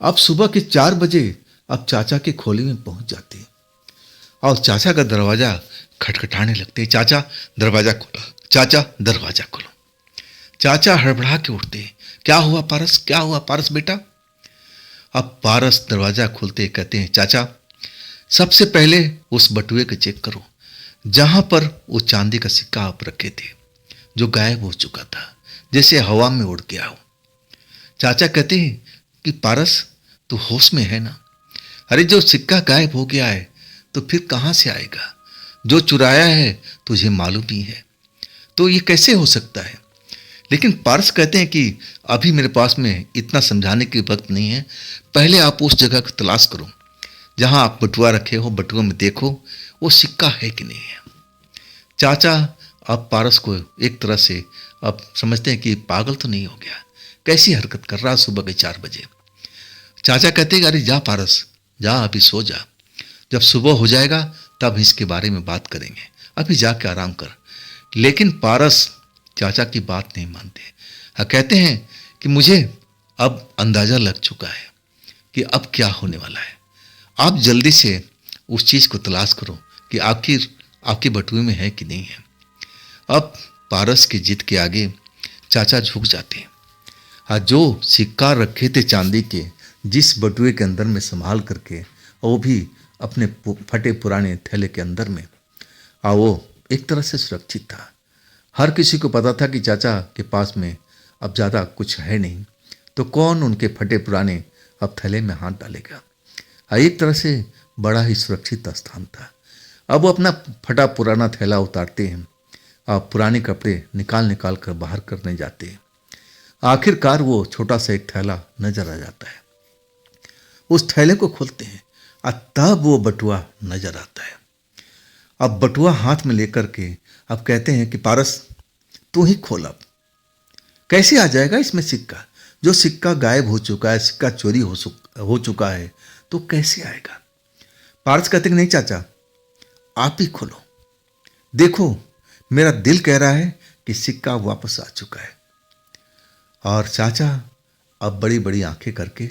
अब सुबह के 4 बजे अब चाचा के खोली में पहुंच जाते हैं और चाचा का दरवाजा खटखटाने लगते हैं। चाचा दरवाजा खोलो, चाचा दरवाजा खोलो। चाचा हड़बड़ा के उठते हैं। क्या हुआ पारस, क्या हुआ पारस बेटा? अब पारस दरवाजा खोलते कहते हैं चाचा सबसे पहले उस बटुए को चेक करो जहां पर वो चांदी का सिक्का आप रखे थे। जो गायब हो चुका था, जैसे हवा में उड़ गया हो। चाचा कहते हैं कि पारस, तू होश में है ना? अरे जो सिक्का गायब हो गया है तो फिर कहां से आएगा? जो चुराया है तुझे मालूम ही है, तो ये कैसे हो सकता है? लेकिन पारस कहते हैं कि अभी मेरे पास में इतना समझाने की वक्त नहीं है, पहले आप उस जगह को तलाश करो जहां आप बटुआ रखे हो, बटुआ में देखो वो सिक्का है कि नहीं है। चाचा अब पारस को एक तरह से अब समझते हैं कि पागल तो नहीं हो गया, कैसी हरकत कर रहा सुबह के 4 बजे। चाचा कहते हैं अरे जा पारस, जा अभी सो जा, जब सुबह हो जाएगा तब इसके बारे में बात करेंगे, अभी जाके आराम कर। लेकिन पारस चाचा की बात नहीं मानते। कहते हैं कि मुझे अब अंदाजा लग चुका है कि अब क्या होने वाला है, आप जल्दी से उस चीज को तलाश करो कि आखिर आपके बटुए में है कि नहीं है। अब पारस की जिद के आगे चाचा झुक जाते हैं। जो सिक्का रखे थे चांदी के, जिस बटुए के अंदर में संभाल करके, वो भी अपने फटे पुराने थैले के अंदर में, वो एक तरह से सुरक्षित था। हर किसी को पता था कि चाचा के पास में अब ज़्यादा कुछ है नहीं, तो कौन उनके फटे पुराने अब थैले में हाथ डालेगा। एक तरह से बड़ा ही सुरक्षित स्थान था। अब वो अपना फटा पुराना थैला उतारते हैं, अब पुराने कपड़े निकाल निकाल कर बाहर करने जाते हैं। आखिरकार वो छोटा सा एक थैला नजर आ जाता है। उस थैले को खोलते हैं और तब वो बटुआ नजर आता है। अब बटुआ हाथ में लेकर के अब कहते हैं कि पारस, तू ही खोल, अब कैसे आ जाएगा इसमें सिक्का? जो सिक्का गायब हो चुका है, सिक्का चोरी हो चुका है, तो कैसे आएगा? पारस कहते हैं नहीं चाचा, आप ही खोलो, देखो मेरा दिल कह रहा है कि सिक्का वापस आ चुका है। और चाचा अब बड़ी बड़ी आंखें करके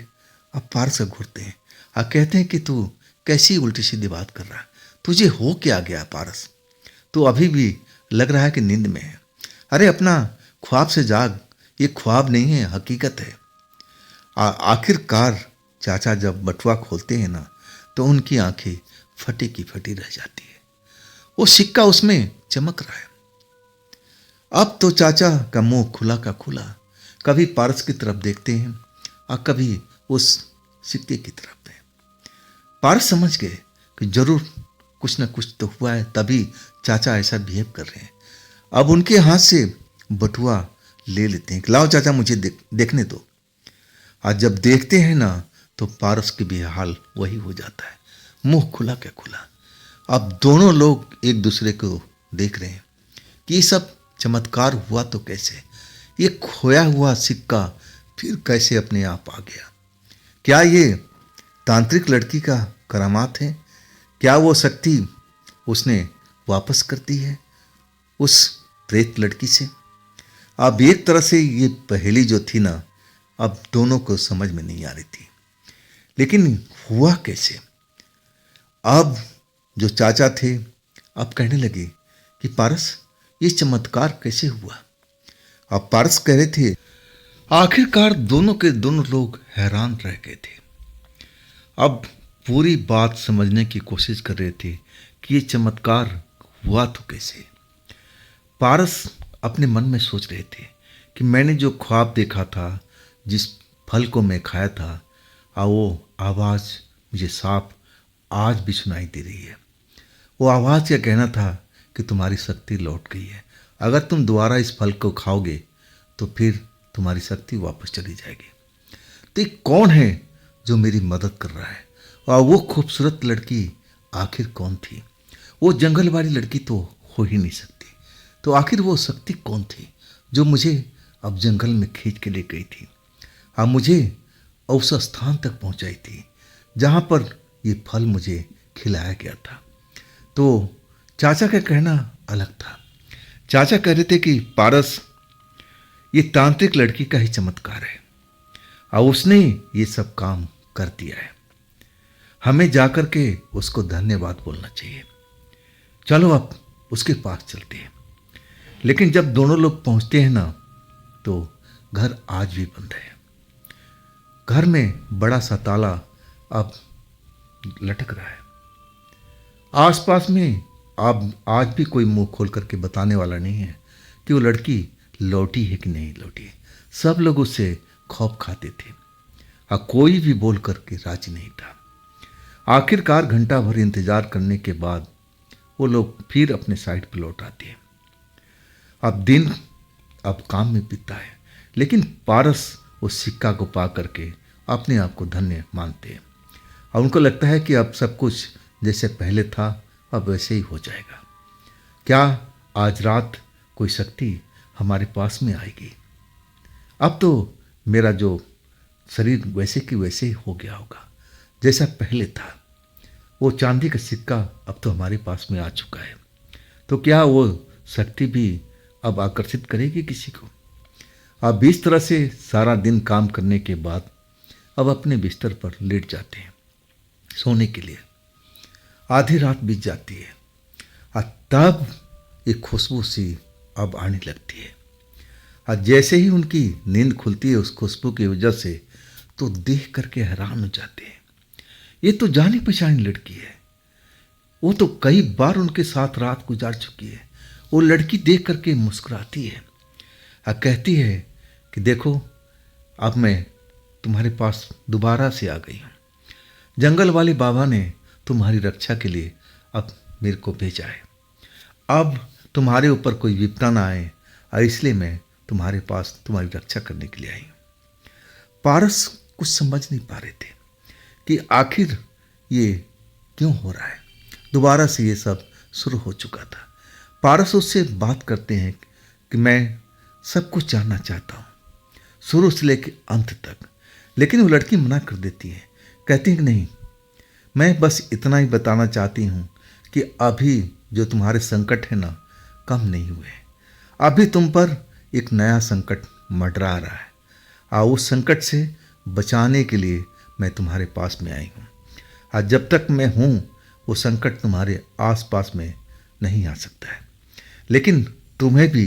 अब पारस को घूरते हैं और कहते हैं कि तू कैसी उल्टी सीधी बात कर रहा है, तुझे हो क्या गया पारस? तू अभी भी लग रहा है कि नींद में है। अरे अपना ख्वाब से जाग, ये ख्वाब नहीं है, हकीकत है। आखिरकार चाचा जब बटुआ खोलते हैं ना, तो उनकी आंखें फटी की फटी रह जाती है। वो सिक्का उसमें चमक रहा है। अब तो चाचा का मुंह खुला का खुला, कभी पारस की तरफ देखते हैं और कभी उस सिक्के की तरफ है। पारस समझ गए कि जरूर कुछ न कुछ तो हुआ है, तभी चाचा ऐसा बिहेव कर रहे हैं। अब उनके हाथ से बटुआ ले लेते हैं, लाओ चाचा मुझे देखने दो। और जब देखते हैं ना, तो पारस के भी हाल वही हो जाता है, मुंह खुला क्या खुला। अब दोनों लोग एक दूसरे को देख रहे हैं कि ये सब चमत्कार हुआ तो कैसे, ये खोया हुआ सिक्का फिर कैसे अपने आप आ गया? क्या ये तांत्रिक लड़की का करामात है? क्या वो शक्ति उसने वापस कर दी है उस प्रेत लड़की से? अब एक तरह से ये पहेली जो थी ना, अब दोनों को समझ में नहीं आ रही थी, लेकिन हुआ कैसे? अब जो चाचा थे अब कहने लगे कि पारस, ये चमत्कार कैसे हुआ? अब पारस कह रहे थे, आखिरकार दोनों के दोनों लोग हैरान रह गए थे। अब पूरी बात समझने की कोशिश कर रहे थे कि ये चमत्कार हुआ तो कैसे। पारस अपने मन में सोच रहे थे कि मैंने जो ख्वाब देखा था, जिस फल को मैं खाया था, वो आवाज़ मुझे साफ आज भी सुनाई दे रही है। वो आवाज़ का कहना था कि तुम्हारी शक्ति लौट गई है, अगर तुम दोबारा इस फल को खाओगे तो फिर तुम्हारी शक्ति वापस चली जाएगी। तो ये कौन है जो मेरी मदद कर रहा है? और वो खूबसूरत लड़की आखिर कौन थी? वो जंगल वाली लड़की तो हो ही नहीं सकती, तो आखिर वो शक्ति कौन थी जो मुझे अब जंगल में खींच के ले गई थी, मुझे उस स्थान तक पहुंचाई थी जहां पर ये फल मुझे खिलाया गया था? तो चाचा का कहना अलग था। चाचा कह रहे थे कि पारस, ये तांत्रिक लड़की का ही चमत्कार है और उसने ये सब काम कर दिया है, हमें जाकर के उसको धन्यवाद बोलना चाहिए। चलो अब उसके पास चलते हैं। लेकिन जब दोनों लोग पहुंचते हैं ना, तो घर आज भी बंद है। घर में बड़ा सा ताला अब लटक रहा है। आसपास में अब आज भी कोई मुंह खोल करके बताने वाला नहीं है कि वो लड़की लौटी है कि नहीं लौटी है। सब लोग उससे खौफ खाते थे और कोई भी बोल करके राजी नहीं था। आखिरकार घंटा भर इंतजार करने के बाद वो लोग फिर अपने साइड पर लौट आते हैं। अब दिन अब काम में बीतता है, लेकिन पारस उस सिक्का को पा करके अपने आप को धन्य मानते हैं और उनको लगता है कि अब सब कुछ जैसे पहले था अब वैसे ही हो जाएगा। क्या आज रात कोई शक्ति हमारे पास में आएगी? अब तो मेरा जो शरीर वैसे कि वैसे ही हो गया होगा जैसा पहले था। वो चांदी का सिक्का अब तो हमारे पास में आ चुका है, तो क्या वो शक्ति भी अब आकर्षित करेगी किसी को? अब इस तरह से सारा दिन काम करने के बाद अब अपने बिस्तर पर लेट जाते हैं सोने के लिए। आधी रात बीत जाती है और तब एक खुशबू सी अब आने लगती है और जैसे ही उनकी नींद खुलती है उस खुशबू की वजह से, तो देख करके हैरान हो जाते हैं। ये तो जानी पहचानी लड़की है, वो तो कई बार उनके साथ रात गुजार चुकी है। वो लड़की देख करके मुस्कुराती है और कहती है कि देखो अब मैं तुम्हारे पास दोबारा से आ गई हूँ। जंगल वाले बाबा ने तुम्हारी रक्षा के लिए अब मेरे को भेजा है। अब तुम्हारे ऊपर कोई विपदा ना आए और इसलिए मैं तुम्हारे पास तुम्हारी रक्षा करने के लिए आई हूँ। पारस कुछ समझ नहीं पा रहे थे कि आखिर ये क्यों हो रहा है। दोबारा से ये सब शुरू हो चुका था। पारस उससे बात करते हैं कि मैं सब कुछ जानना चाहता हूँ शुरू से लेकर अंत तक, लेकिन वो लड़की मना कर देती है। कहती है कि नहीं, मैं बस इतना ही बताना चाहती हूँ कि अभी जो तुम्हारे संकट है ना कम नहीं हुए। अभी तुम पर एक नया संकट मंडरा रहा है और उस संकट से बचाने के लिए मैं तुम्हारे पास में आई हूँ। और जब तक मैं हूँ वो संकट तुम्हारे आसपास में नहीं आ सकता है। लेकिन तुम्हें भी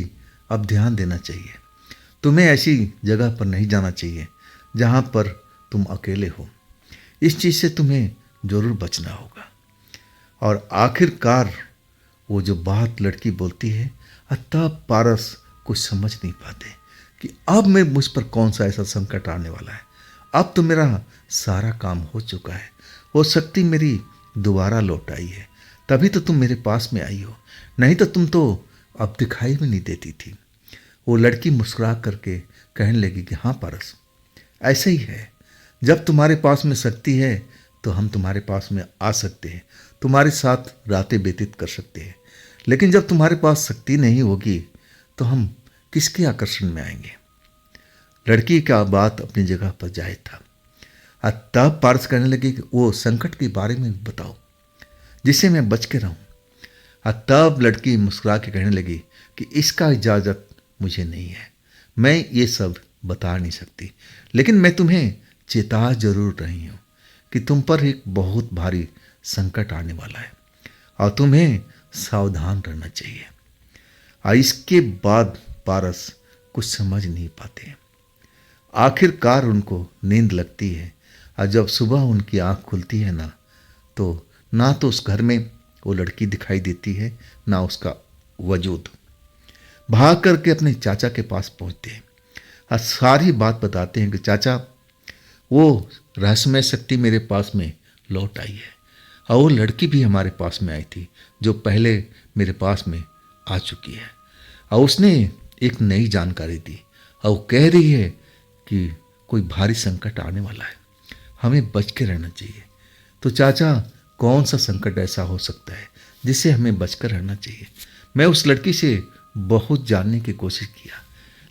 अब ध्यान देना चाहिए। तुम्हें ऐसी जगह पर नहीं जाना चाहिए जहाँ पर तुम अकेले हो। इस चीज़ से तुम्हें ज़रूर बचना होगा। और आखिरकार वो जो बात लड़की बोलती है, तब पारस कुछ समझ नहीं पाते कि अब मैं मुझ पर कौन सा ऐसा संकट आने वाला है। अब तो मेरा सारा काम हो चुका है। वो शक्ति मेरी दोबारा लौट आई है, तभी तो तुम मेरे पास में आई हो, नहीं तो तुम तो अब दिखाई भी नहीं देती थी। वो लड़की मुस्कुरा करके कहने लगी कि हाँ पारस, ऐसे ही है। जब तुम्हारे पास में शक्ति है तो हम तुम्हारे पास में आ सकते हैं, तुम्हारे साथ रातें व्यतीत कर सकते हैं। लेकिन जब तुम्हारे पास शक्ति नहीं होगी तो हम किसके आकर्षण में आएंगे? लड़की का बात अपनी जगह पर जायज था। तब पारस कहने लगे कि वो संकट के बारे में बताओ जिससे मैं बच के रहूं। तब लड़की मुस्कुरा के कहने लगी कि इसका इजाज़त मुझे नहीं है, मैं ये सब बता नहीं सकती, लेकिन मैं तुम्हें चेता जरूर रही हूँ कि तुम पर एक बहुत भारी संकट आने वाला है और तुम्हें सावधान रहना चाहिए। इसके बाद पारस कुछ समझ नहीं पाते। आखिरकार उनको नींद लगती है और जब सुबह उनकी आँख खुलती है ना तो उस घर में वो लड़की दिखाई देती है, ना उसका वजूद। भाग करके अपने चाचा के पास पहुंचते हैं और सारी बात बताते हैं कि चाचा, वो रहस्यमय शक्ति मेरे पास में लौट आई है और वो लड़की भी हमारे पास में आई थी जो पहले मेरे पास में आ चुकी है और उसने एक नई जानकारी दी और वो कह रही है कि कोई भारी संकट आने वाला है, हमें बच के रहना चाहिए। तो चाचा, कौन सा संकट ऐसा हो सकता है जिससे हमें बचकर रहना चाहिए? मैं उस लड़की से बहुत जानने की कोशिश किया,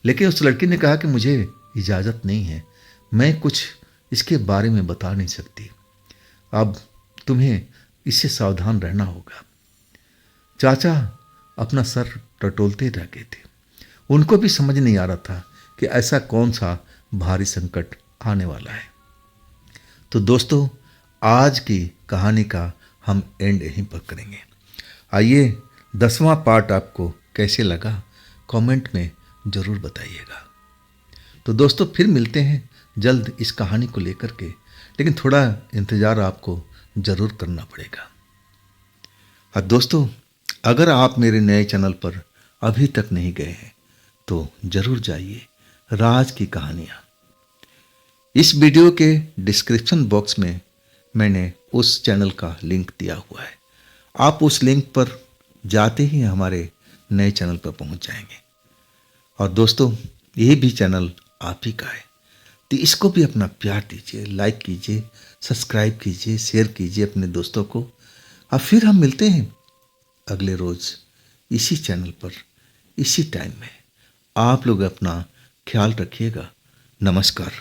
लेकिन उस लड़की ने कहा कि मुझे इजाज़त नहीं है, मैं कुछ इसके बारे में बता नहीं सकती। अब तुम्हें इससे सावधान रहना होगा। चाचा अपना सर टटोलते रह गए थे। उनको भी समझ नहीं आ रहा था कि ऐसा कौन सा भारी संकट आने वाला है। तो दोस्तों, आज की कहानी का हम एंड यहीं पर करेंगे। आइए 10वां पार्ट आपको कैसे लगा कमेंट में ज़रूर बताइएगा। तो दोस्तों, फिर मिलते हैं जल्द इस कहानी को लेकर के, लेकिन थोड़ा इंतज़ार आपको ज़रूर करना पड़ेगा। और दोस्तों, अगर आप मेरे नए चैनल पर अभी तक नहीं गए हैं तो जरूर जाइए राज की कहानियाँ। इस वीडियो के डिस्क्रिप्शन बॉक्स में मैंने उस चैनल का लिंक दिया हुआ है। आप उस लिंक पर जाते ही हमारे नए चैनल पर पहुंच जाएंगे। और दोस्तों, ये भी चैनल आप ही का है, तो इसको भी अपना प्यार दीजिए, लाइक कीजिए, सब्सक्राइब कीजिए, शेयर कीजिए अपने दोस्तों को। और फिर हम मिलते हैं अगले रोज इसी चैनल पर, इसी टाइम में। आप लोग अपना ख्याल रखिएगा। नमस्कार।